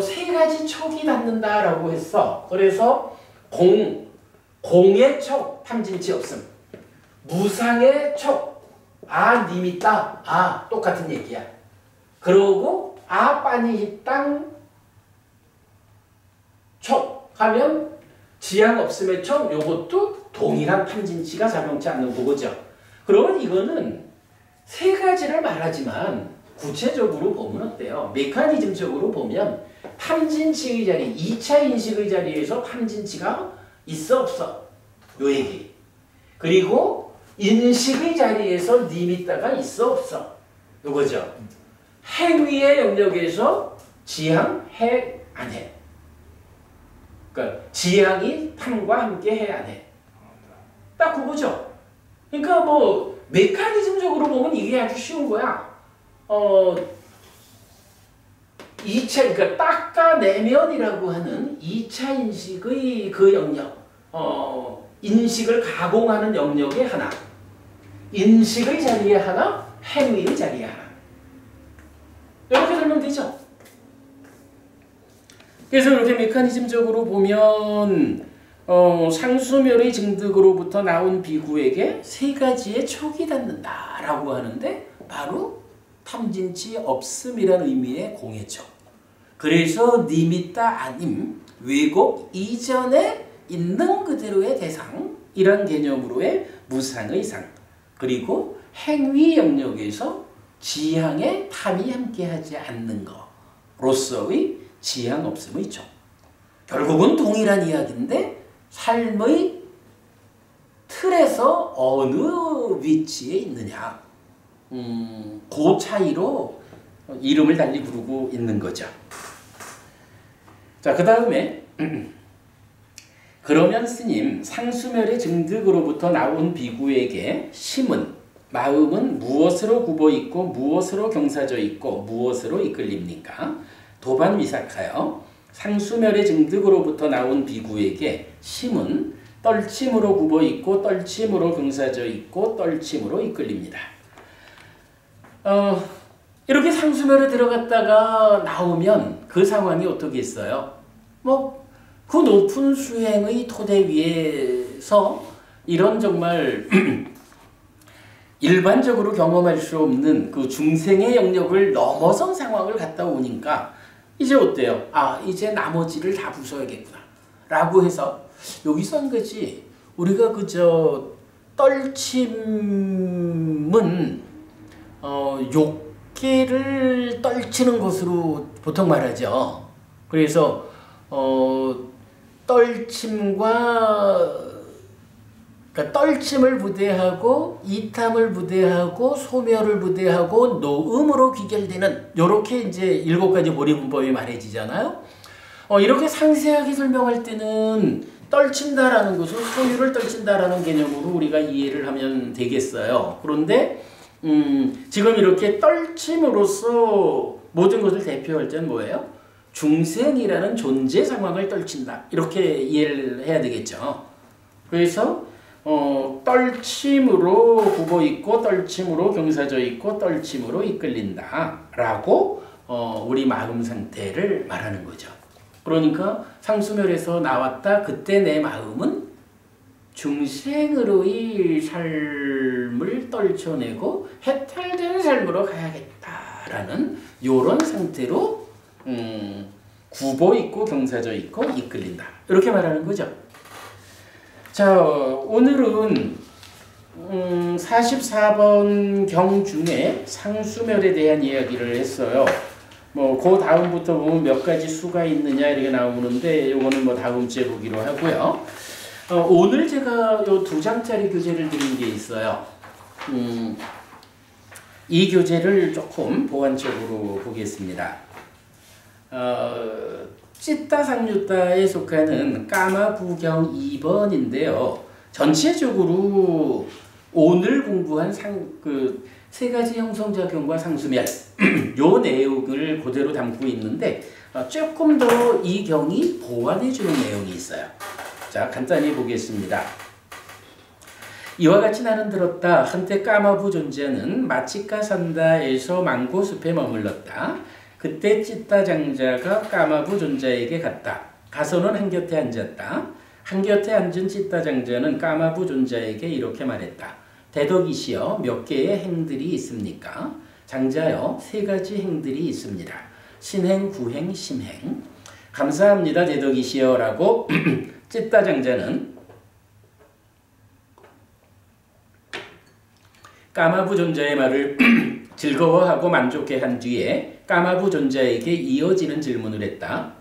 세 가지 촉이 닿는다라고 했어. 그래서 공의 촉, 탐진치 없음. 무상의 촉, 님 있다. 똑같은 얘기야. 그러고 빤히 땅 촉 하면 지향 없음의 촉, 요것도 동일한 탐진치가 작용치 않는 거죠. 그러면 이거는 세 가지를 말하지만 구체적으로 보면 어때요? 메커니즘적으로 보면 탐진치의 자리, 2차 인식의 자리에서 탐진치가 있어 없어? 요 얘기. 그리고 인식의 자리에서 있다가 있어 없어? 요거죠. 행위의 영역에서 지향, 해, 안 해. 그러니까 지향이 탐과 함께 해, 안 해. 딱 그거죠. 그러니까 뭐 메커니즘적으로 보면 이게 아주 쉬운 거야. 2차, 그러니까 닦아내면이라고 하는 2차 인식의 그 영역, 인식을 가공하는 영역의 하나, 인식의 자리에 하나, 행위의 자리에 하나. 이렇게 설명되죠. 그래서 이렇게 메커니즘적으로 보면 상수멸의 증득으로부터 나온 비구에게 세 가지의 촉이 닿는다라고 하는데 바로 탐진치 없음이라는 의미의 공해촉. 그래서 니밌다 아님, 왜곡 이전에 있는 그대로의 대상, 이런 개념으로의 무상의 상, 그리고 행위 영역에서 지향의 탐이 함께하지 않는 것으로서의 지향 없음의 촉. 결국은 동일한 이야기인데 삶의 틀에서 어느 위치에 있느냐, 그 차이로 이름을 달리 부르고 있는 거죠. 자, 그 다음에 그러면 스님, 상수멸의 증득으로부터 나온 비구에게 심은, 마음은 무엇으로 굽어있고 무엇으로 경사져 있고 무엇으로 이끌립니까? 도반 미사카요. 상수멸의 증득으로부터 나온 비구에게 심은 떨침으로 굽어있고 떨침으로 경사져 있고 떨침으로 이끌립니다. 이렇게 상수멸에 들어갔다가 나오면 그 상황이 어떻게 있어요? 그 높은 수행의 토대 위에서 이런 정말 일반적으로 경험할 수 없는 그 중생의 영역을 넘어선 상황을 갔다 오니까 이제 어때요? 이제 나머지를 다 부숴야겠구나 라고 해서 여기서 한 거지, 우리가 그저 떨침은 욕계를 떨치는 것으로 보통 말하죠. 그래서 그러니까 떨침을 부대하고 이탐을 부대하고 소멸을 부대하고 노음으로 귀결되는, 요렇게 이제 7가지 보리문법이 말해지잖아요. 이렇게 상세하게 설명할 때는 떨친다라는 것은 소유를 떨친다라는 개념으로 우리가 이해를 하면 되겠어요. 그런데 지금 이렇게 떨침으로써 모든 것을 대표할 때는 뭐예요? 중생이라는 존재 상황을 떨친다. 이렇게 이해를 해야 되겠죠. 그래서 떨침으로 굽어 있고 떨침으로 경사져 있고 떨침으로 이끌린다 라고 우리 마음 상태를 말하는 거죠. 그러니까 상수멸에서 나왔다. 그때 내 마음은 중생으로의 삶을 떨쳐내고 해탈되는 삶으로 가야겠다라는 이런 상태로 굽어 있고 경사져 있고 이끌린다. 이렇게 말하는 거죠. 자, 오늘은 44번 경 중에 상수멸에 대한 이야기를 했어요. 그 다음부터 보면 몇 가지 수가 있느냐 이렇게 나오는데 요거는 다음 주에 보기로 하고요. 오늘 제가 요 2장짜리 교재를 드린 게 있어요. 이 교재를 조금 보완적으로 보겠습니다. 찌따상류따에 속하는 까마부경 2번인데요. 전체적으로 오늘 공부한 세 가지 형성작용과 상수멸 요 내용을 그대로 담고 있는데 조금 더 이 경이 보완해주는 내용이 있어요. 자, 간단히 보겠습니다. 이와 같이 나는 들었다. 한때 까마부 존재는 마치카 산다에서 망고숲에 머물렀다. 그때 찌따 장자가 까마부 존자에게 갔다. 가서는 한곁에 앉았다. 한곁에 앉은 찌따 장자는 까마부 존자에게 이렇게 말했다. 대덕이시여, 몇 개의 행들이 있습니까? 장자여, 3가지 행들이 있습니다. 신행, 구행, 심행. 감사합니다, 대덕이시여 라고 찌따 장자는 까마부 존자의 말을 즐거워하고 만족해 한 뒤에 까마부 존자에게 이어지는 질문을 했다.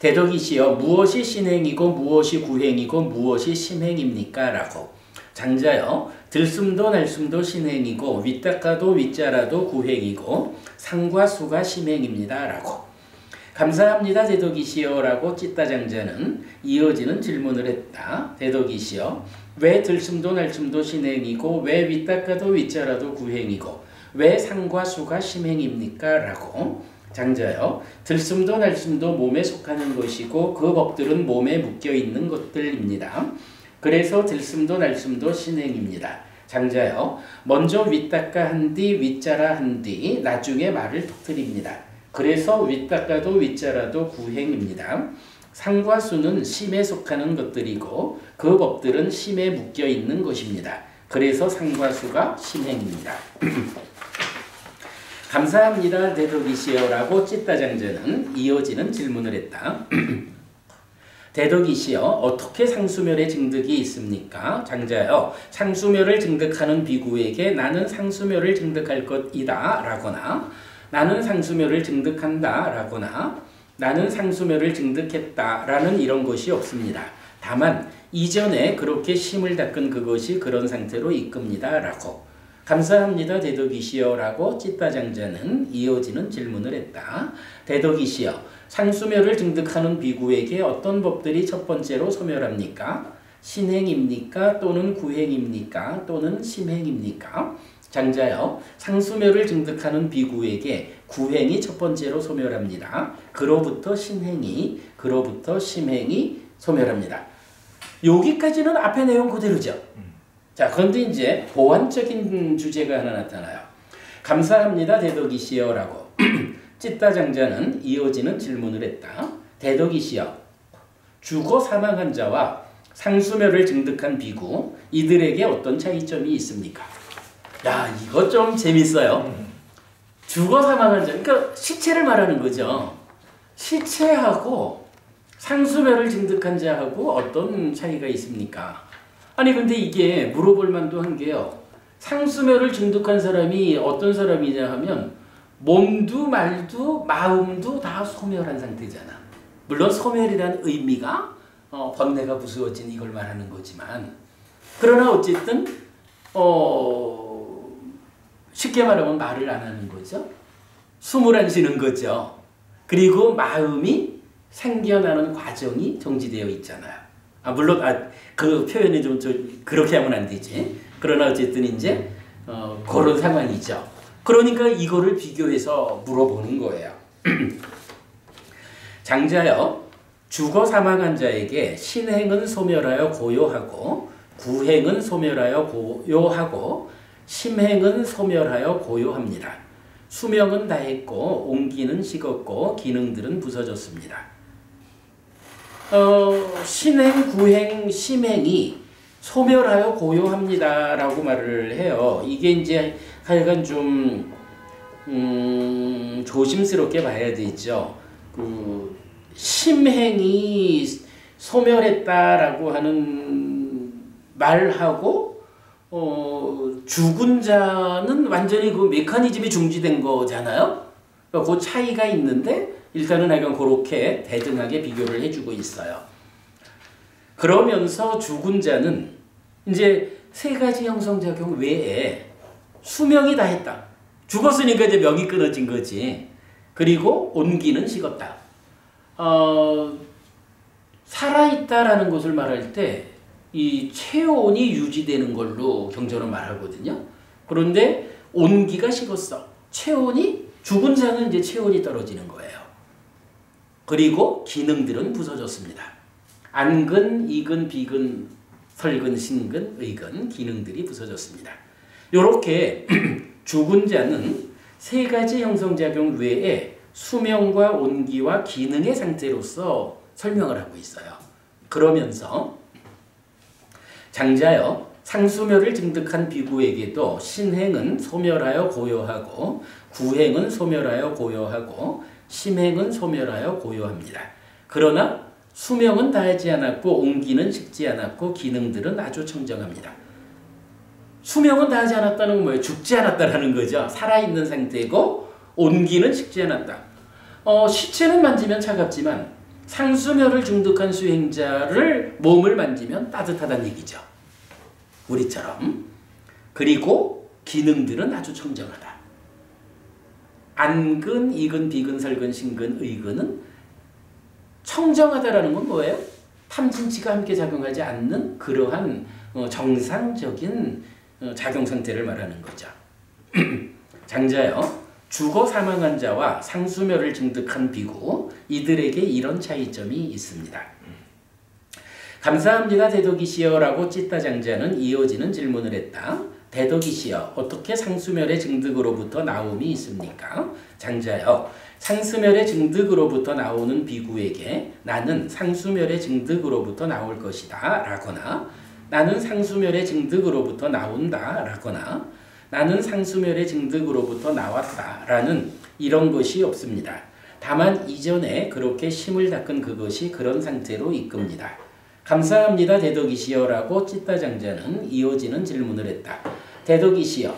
대덕이시여, 무엇이 신행이고 무엇이 구행이고 무엇이 심행입니까? 라고. 장자여, 들숨도 날숨도 신행이고 윗닦아도 윗자라도 구행이고 상과 수가 심행입니다. 라고. 감사합니다, 대덕이시여 라고 찌따 장자는 이어지는 질문을 했다. 대덕이시여, 왜 들숨도 날숨도 신행이고 왜 윗닦아도 윗자라도 구행이고 왜 상과 수가 심행입니까? 라고. 장자여, 들숨도 날숨도 몸에 속하는 것이고 그 법들은 몸에 묶여있는 것들입니다. 그래서 들숨도 날숨도 신행입니다. 장자여, 먼저 윗닦아 한 뒤 윗자라 한 뒤 나중에 말을 터뜨립니다. 그래서 윗닦아도 윗자라도 구행입니다. 상과 수는 심에 속하는 것들이고 그 법들은 심에 묶여있는 것입니다. 그래서 상과 수가 심행입니다. 감사합니다, 대덕이시여 라고 찌따 장자는 이어지는 질문을 했다. 대덕이시여, 어떻게 상수멸의 증득이 있습니까? 장자여, 상수멸을 증득하는 비구에게 나는 상수멸을 증득할 것이다 라거나 나는 상수멸을 증득한다 라거나 나는 상수멸을 증득했다 라는 이런 것이 없습니다. 다만 이전에 그렇게 심을 닦은 그것이 그런 상태로 이끕니다 라고. 감사합니다, 대덕이시여 라고 찌따 장자는 이어지는 질문을 했다. 대덕이시여, 상수멸을 증득하는 비구에게 어떤 법들이 첫 번째로 소멸합니까? 신행입니까? 또는 구행입니까? 또는 심행입니까? 장자여, 상수멸을 증득하는 비구에게 구행이 첫 번째로 소멸합니다. 그로부터 신행이, 그로부터 심행이 소멸합니다. 여기까지는 앞의 내용 그대로죠. 자, 그런데 이제 보완적인 주제가 하나 나타나요. 감사합니다, 대덕이시여 라고 찌따 장자는 이어지는 질문을 했다. 대덕이시여, 죽어 사망한 자와 상수멸을 증득한 비구, 이들에게 어떤 차이점이 있습니까? 야, 이거 좀 재밌어요. 죽어 사망한 자, 그러니까 시체를 말하는 거죠. 시체하고 상수멸을 증득한 자하고 어떤 차이가 있습니까? 아니 근데 이게 물어볼 만도 한 게요. 상수멸을 증득한 사람이 어떤 사람이냐 하면 몸도 말도 마음도 다 소멸한 상태잖아. 물론 소멸이라는 의미가 번뇌가 부수어진 이걸 말하는 거지만 그러나 어쨌든 쉽게 말하면 말을 안 하는 거죠. 숨을 안 쉬는 거죠. 그리고 마음이 생겨나는 과정이 정지되어 있잖아요. 물론 그 표현이 좀 그렇게 하면 안 되지. 그러나 어쨌든 이제 그런 상황이죠. 그러니까 이거를 비교해서 물어보는 거예요. 장자여, 죽어 사망한 자에게 신행은 소멸하여 고요하고 구행은 소멸하여 고요하고 심행은 소멸하여 고요합니다. 수명은 다했고 옹기는 식었고 기능들은 부서졌습니다. 신행, 구행, 심행이 소멸하여 고요합니다라고 말을 해요. 이게 이제 하여간 좀 조심스럽게 봐야 되죠. 그 심행이 소멸했다라고 하는 말하고 죽은 자는 완전히 그 메커니즘이 중지된 거잖아요. 그 차이가 있는데 일단은 약간 그렇게 대등하게 비교를 해주고 있어요. 그러면서 죽은 자는 이제 세 가지 형성작용 외에 수명이 다했다. 죽었으니까 이제 명이 끊어진 거지. 그리고 온기는 식었다. 살아있다라는 것을 말할 때 이 체온이 유지되는 걸로 경전은 말하거든요. 그런데 온기가 식었어. 체온이 죽은 자는 이제 체온이 떨어지는 거예요. 그리고 기능들은 부서졌습니다. 안근, 이근, 비근, 설근, 신근, 의근 기능들이 부서졌습니다. 이렇게 죽은 자는 세 가지 형성작용 외에 수명과 온기와 기능의 상태로서 설명을 하고 있어요. 그러면서 장자여, 상수멸을 증득한 비구에게도 신행은 소멸하여 고요하고 구행은 소멸하여 고요하고 심행은 소멸하여 고요합니다. 그러나 수명은 다하지 않았고 온기는 식지 않았고 기능들은 아주 청정합니다. 수명은 다하지 않았다는 건 뭐예요? 죽지 않았다라는 거죠. 살아있는 상태고 온기는 식지 않았다. 시체는 만지면 차갑지만 상수멸을 증득한 수행자를 몸을 만지면 따뜻하다는 얘기죠. 우리처럼. 그리고 기능들은 아주 청정하다. 안근, 이근, 비근, 설근, 신근, 의근은 청정하다라는 건 뭐예요? 탐진치가 함께 작용하지 않는 그러한 정상적인 작용 상태를 말하는 거죠. 장자여, 죽어 사망한 자와 상수멸을 증득한 비구, 이들에게 이런 차이점이 있습니다. 감사합니다 대덕이시여라고 찢다 장자는 이어지는 질문을 했다. 대덕이시여, 어떻게 상수멸의 증득으로부터 나옴이 있습니까? 장자여, 상수멸의 증득으로부터 나오는 비구에게 나는 상수멸의 증득으로부터 나올 것이다 라거나 나는 상수멸의 증득으로부터 나온다 라거나 나는 상수멸의 증득으로부터 나왔다 라는 이런 것이 없습니다. 다만 이전에 그렇게 심을 닦은 그것이 그런 상태로 이끕니다. 감사합니다 대덕이시여 라고 찢다 장자는 이어지는 질문을 했다. 대덕이시여,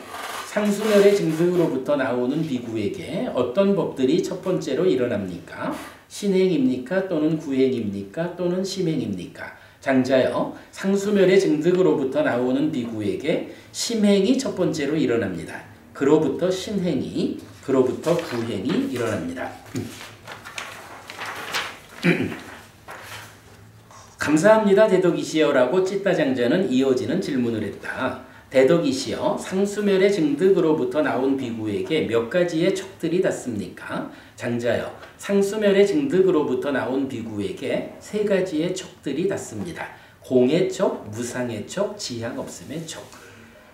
상수멸의 증득으로부터 나오는 비구에게 어떤 법들이 첫 번째로 일어납니까? 신행입니까? 또는 구행입니까? 또는 심행입니까? 장자여, 상수멸의 증득으로부터 나오는 비구에게 심행이 첫 번째로 일어납니다. 그로부터 신행이, 그로부터 구행이 일어납니다. 감사합니다 대덕이시여라고 찢다 장자는 이어지는 질문을 했다. 대덕이시여, 상수멸의 증득으로부터 나온 비구에게 몇 가지의 촉들이 닿습니까? 장자여, 상수멸의 증득으로부터 나온 비구에게 세 가지의 촉들이 닿습니다. 공의 촉, 무상의 촉, 지향 없음의 촉.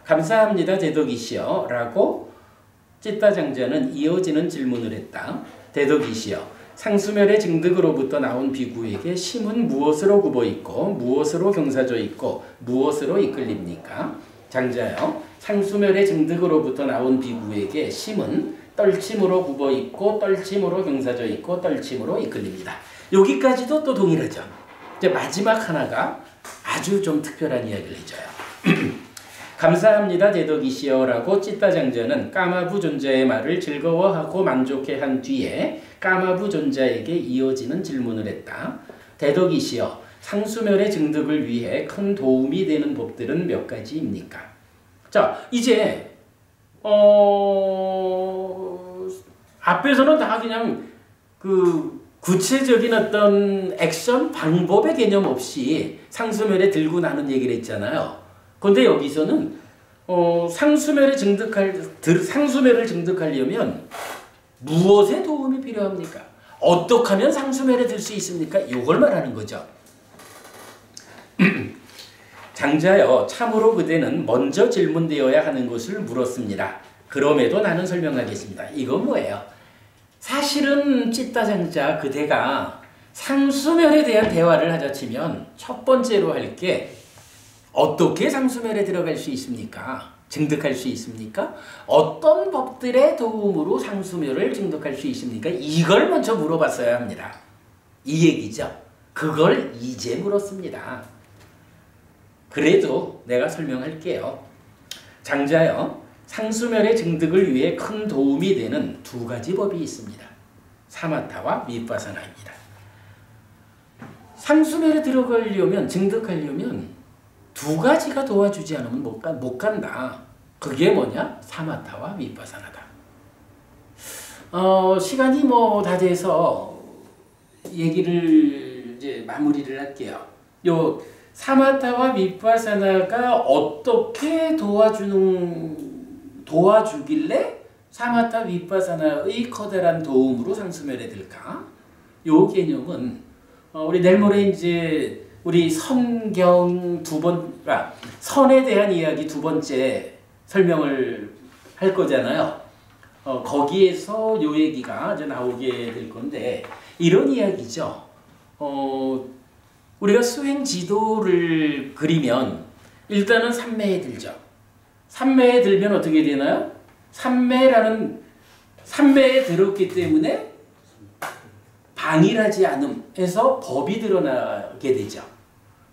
감사합니다 대덕이시여 라고 찢다 장자는 이어지는 질문을 했다. 대덕이시여, 상수멸의 증득으로부터 나온 비구에게 심은 무엇으로 굽어있고 무엇으로 경사져 있고 무엇으로 이끌립니까? 장자여, 상수멸의 증득으로부터 나온 비구에게 심은 떨침으로 굽어있고 떨침으로 경사져 있고 떨침으로 이끌립니다. 여기까지도 또 동일하죠. 이제 마지막 하나가 아주 좀 특별한 이야기를 해줘요. 감사합니다 대덕이시여라고 찢다 장자는 까마부 존자의 말을 즐거워하고 만족해한 뒤에 까마부 존자에게 이어지는 질문을 했다. 대덕이시여, 상수멸의 증득을 위해 큰 도움이 되는 법들은 몇 가지입니까? 자, 이제 앞에서는 다 그냥 그 구체적인 어떤 액션 방법의 개념 없이 상수멸에 들고 나는 얘기를 했잖아요. 그런데 여기서는 상수멸을 증득하려면 무엇의 도움이 필요합니까? 어떻게 하면 상수멸에 들 수 있습니까? 이걸 말하는 거죠. 장자여, 참으로 그대는 먼저 질문되어야 하는 것을 물었습니다. 그럼에도 나는 설명하겠습니다. 이건 뭐예요? 사실은 찌따장자 그대가 상수멸에 대한 대화를 하자 치면 첫 번째로 할 게 어떻게 상수멸에 들어갈 수 있습니까? 증득할 수 있습니까? 어떤 법들의 도움으로 상수멸을 증득할 수 있습니까? 이걸 먼저 물어봤어야 합니다. 이 얘기죠. 그걸 이제 물었습니다. 그래도 내가 설명할게요. 장자여, 상수멸의 증득을 위해 큰 도움이 되는 두 가지 법이 있습니다. 사마타와 비파사나입니다. 상수멸에 들어가려면, 증득하려면 두 가지가 도와주지 않으면 못 간다. 그게 뭐냐? 사마타와 비파사나다. 시간이 다 돼서 얘기를 이제 마무리를 할게요. 요 사마타와 비파사나가 어떻게 도와주길래 사마타 비파사나의 커다란 도움으로 상수멸에 들까? 요 개념은 우리 내일 모레 이제 우리 선에 대한 이야기 두 번째 설명을 할 거잖아요. 거기에서 요 얘기가 이제 나오게 될 건데, 이런 이야기죠. 우리가 수행 지도를 그리면 일단은 삼매에 들죠. 삼매에 들면 어떻게 되나요? 삼매에 들었기 때문에 방일하지 않음에서 법이 드러나게 되죠.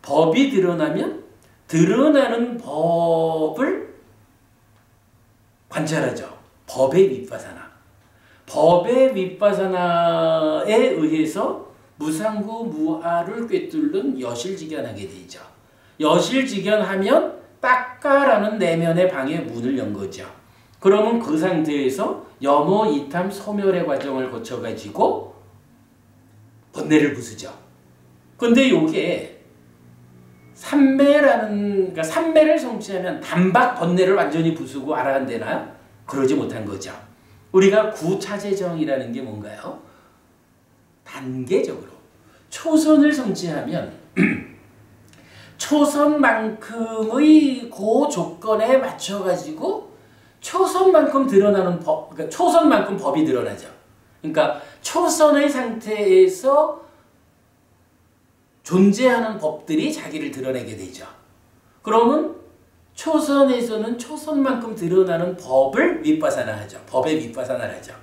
법이 드러나면 드러나는 법을 관찰하죠. 법의 윗바사나. 법의 윗바사나에 의해서 무상구 무아를 꿰뚫는 여실직연하게 되죠. 여실직연하면 딱가라는 내면의 방에 문을 연 거죠. 그러면 그 상태에서 염호, 이탐, 소멸의 과정을 거쳐가지고 번뇌를 부수죠. 근데 요게 그러니까 삼매를 성취하면 단박 번뇌를 완전히 부수고 알아간대나요? 그러지 못한 거죠. 우리가 구차재정이라는 게 뭔가요? 단계적으로 초선을 성취하면 초선만큼의 그 조건에 맞춰가지고 초선만큼 드러나는 법, 그러니까 초선만큼 법이 드러나죠. 그러니까 초선의 상태에서 존재하는 법들이 자기를 드러내게 되죠. 그러면 초선에서는 초선만큼 드러나는 법을 윗바사나하죠. 법의 윗바사나를 하죠.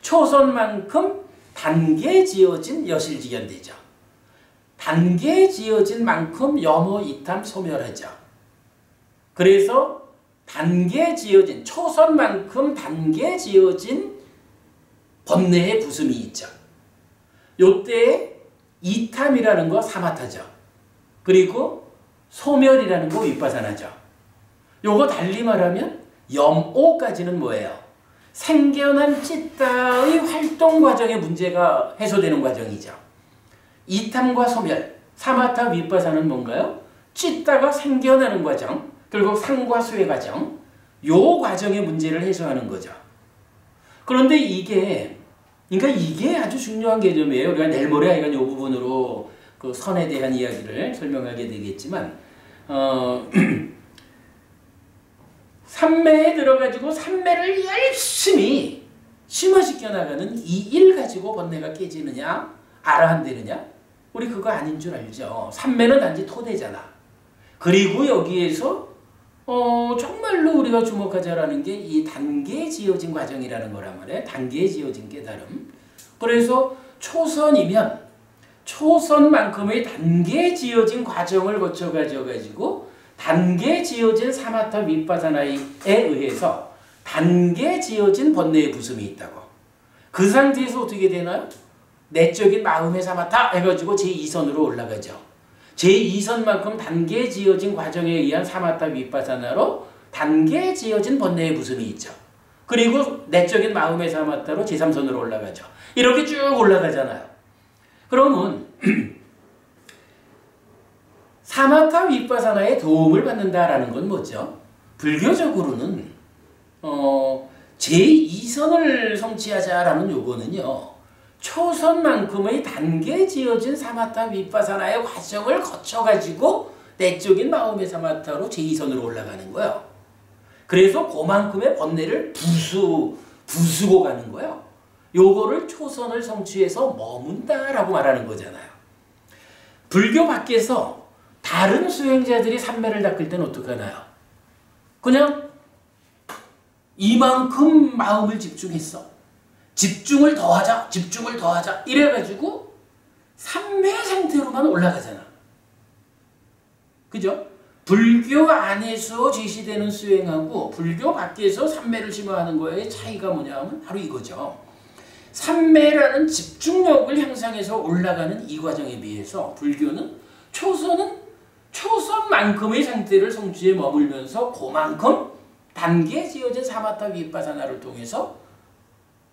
초선만큼 단계 지어진 여실직연되죠. 단계 지어진 만큼 염호, 이탐, 소멸하죠. 그래서 단계 지어진 초선만큼 단계 지어진 번뇌의 부숨이 있죠. 요때 이탐이라는 거 사마타죠. 그리고 소멸이라는 거 윗바사나죠. 요거 달리 말하면 염오까지는 뭐예요? 생겨난 찌따의 활동 과정의 문제가 해소되는 과정이죠. 이탐과 소멸, 사마타 윗바사는 뭔가요? 찌따가 생겨나는 과정, 그리고 상과 수의 과정, 요 과정의 문제를 해소하는 거죠. 그런데 이게 아주 중요한 개념이에요. 우리가 내일 모레 하여간 이 부분으로 그 선에 대한 이야기를 설명하게 되겠지만, 삼매에 들어가지고 삼매를 열심히 심화시켜 나가는 이 일 가지고 번뇌가 깨지느냐, 알아한대느냐? 우리 그거 아닌 줄 알죠. 삼매는 단지 토대잖아. 그리고 여기에서 정말로 우리가 주목하자라는 게 이 단계에 지어진 과정이라는 거란 말이에요. 단계에 지어진 깨달음. 그래서 초선이면 초선만큼의 단계에 지어진 과정을 거쳐가지고 단계에 지어진 사마타 윗바사나에 의해서 단계에 지어진 번뇌의 부숨이 있다고. 그 상태에서 어떻게 되나요? 내적인 마음의 사마타 해가지고 제2선으로 올라가죠. 제2선만큼 단계에 지어진 과정에 의한 사마타 윗바사나로 단계에 지어진 번뇌의 부숨이 있죠. 그리고 내적인 마음의 사마타로 제3선으로 올라가죠. 이렇게 쭉 올라가잖아요. 그러면 사마타 윗바사나의 도움을 받는다라는 건 뭐죠? 불교적으로는 제2선을 성취하자라는 요거는요. 초선만큼의 단계 지어진 사마타 윗바사나의 과정을 거쳐가지고 내적인 마음의 사마타로 제2선으로 올라가는 거예요. 그래서 그만큼의 번뇌를 부수고 가는 거예요. 요거를 초선을 성취해서 머문다라고 말하는 거잖아요. 불교 밖에서 다른 수행자들이 삼매를 닦을 때는 어떡하나요? 그냥 이만큼 마음을 집중했어. 집중을 더하자 이래가지고 삼매 상태로만 올라가잖아. 그죠? 불교 안에서 제시되는 수행하고 불교 밖에서 삼매를 심화하는 거의 차이가 뭐냐면 바로 이거죠. 삼매라는 집중력을 향상해서 올라가는 이 과정에 비해서 불교는 초선만큼의 상태를 성취에 머물면서 그만큼 단계 지어진 사마타 윗바사나를 통해서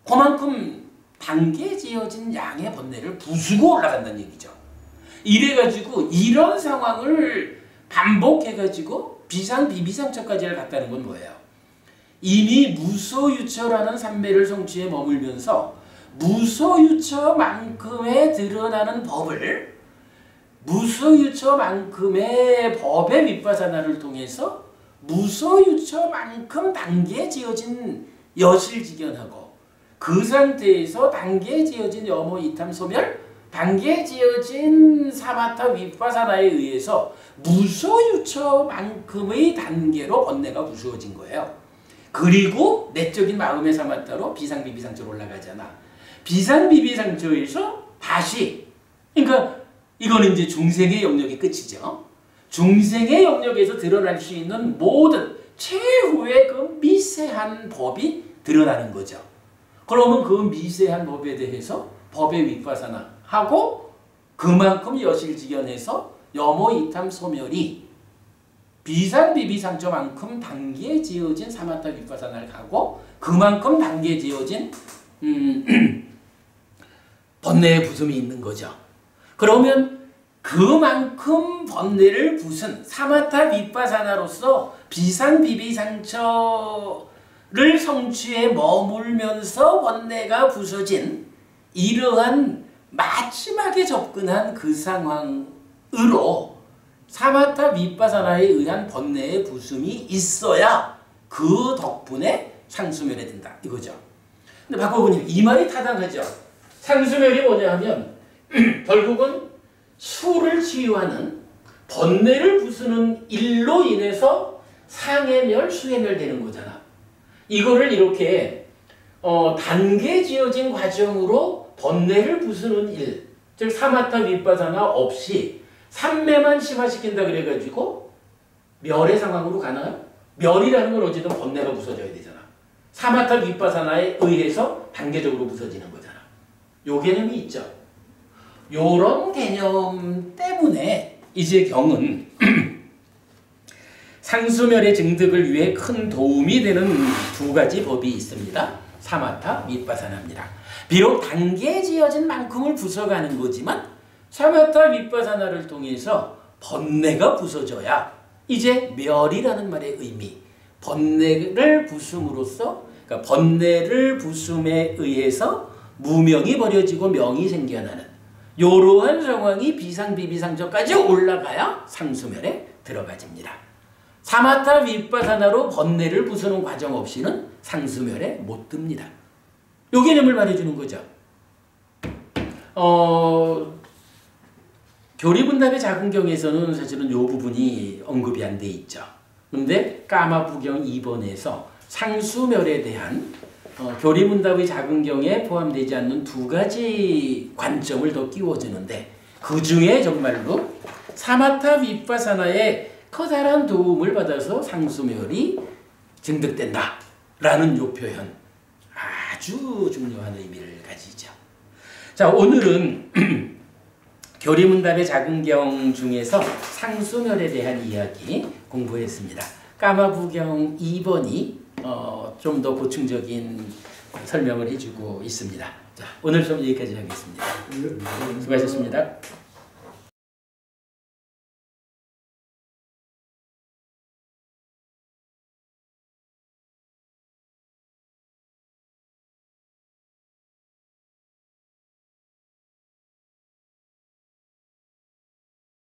그만큼 단계 지어진 양의 번뇌를 부수고 올라간다는 얘기죠. 이래가지고 이런 상황을 반복해가지고 비비상처까지 갔다는 건 뭐예요? 이미 무소유처라는 삼매를 성취에 머물면서 무소유처만큼의 드러나는 법을 무소유처만큼의 법의 윗바사나를 통해서 무소유처만큼 단계 지어진 여실직연하고 그 상태에서 단계 지어진 여모 이탐 소멸 단계 지어진 사마타 윗바사나에 의해서 무소유처만큼의 단계로 번뇌가 부수어진 거예요. 그리고 내적인 마음의 사마타로 비상비비상처로 올라가잖아. 비상비비상처에서 다시 그러니까 이거는 이제 중생의 영역이 끝이죠. 중생의 영역에서 드러날 수 있는 모든 최후의 그 미세한 법이 드러나는 거죠. 그러면 그 미세한 법에 대해서 법의 윗바사나 하고 그만큼 여실직연해서 여모 이탐 소멸이 비상비비상처만큼 단계에 지어진 사마타 윗바사나를 가고 그만큼 단계에 지어진 번뇌의 부숨이 있는 거죠. 그러면 그만큼 번뇌를 부순 사마타 윗바사나로서 비상비비상처를 성취에 머물면서 번뇌가 부서진 이러한 마지막에 접근한 그 상황으로 사마타 윗바사나에 의한 번뇌의 부숨이 있어야 그 덕분에 상수멸에 든다 이거죠. 근데 바꿔보니 이 말이 타당하죠. 상수멸이 뭐냐 하면 결국은 수를 치유하는 번뇌를 부수는 일로 인해서 상해멸, 수해멸 되는 거잖아. 이거를 이렇게 단계 지어진 과정으로 번뇌를 부수는 일, 즉 사마타 윗바사나 없이 삼매만 심화시킨다 그래가지고 멸의 상황으로 가나요? 멸이라는 건 어쨌든 번뇌가 부서져야 되잖아. 사마타 윗바사나에 의해서 단계적으로 부서지는 거잖아. 요 개념이 있죠. 요런 개념 때문에 이제 경은 상수멸의 증득을 위해 큰 도움이 되는 두 가지 법이 있습니다. 사마타 윗바사나입니다. 비록 단계에 지어진 만큼을 부숴가는 거지만 사마타 윗바사나를 통해서 번뇌가 부서져야 이제 멸이라는 말의 의미, 번뇌를 부숨으로써 그러니까 번뇌를 부숨에 의해서 무명이 버려지고 명이 생겨나는 이러한 상황이 비상비비상처까지 올라가야 상수멸에 들어가집니다. 사마타 윗바사나로 번뇌를 부수는 과정 없이는 상수멸에 못 듭니다. 요 개념을 말해주는 거죠. 교리분답의 작은 경에서는 사실은 요 부분이 언급이 안 돼 있죠. 그런데 까마부경 2번에서 상수멸에 대한 교리문답의 작은 경에 포함되지 않는 두 가지 관점을 더 끼워주는데 그 중에 정말로 사마타 윗바사나의 커다란 도움을 받아서 상수멸이 증득된다 라는 요 표현 아주 중요한 의미를 가지죠. 자, 오늘은 교리문답의 작은 경 중에서 상수멸에 대한 이야기 공부했습니다. 까마부경 2번이 좀 더 보충적인 설명을 해주고 있습니다. 자, 오늘 좀 여기까지 하겠습니다. 수고하셨습니다.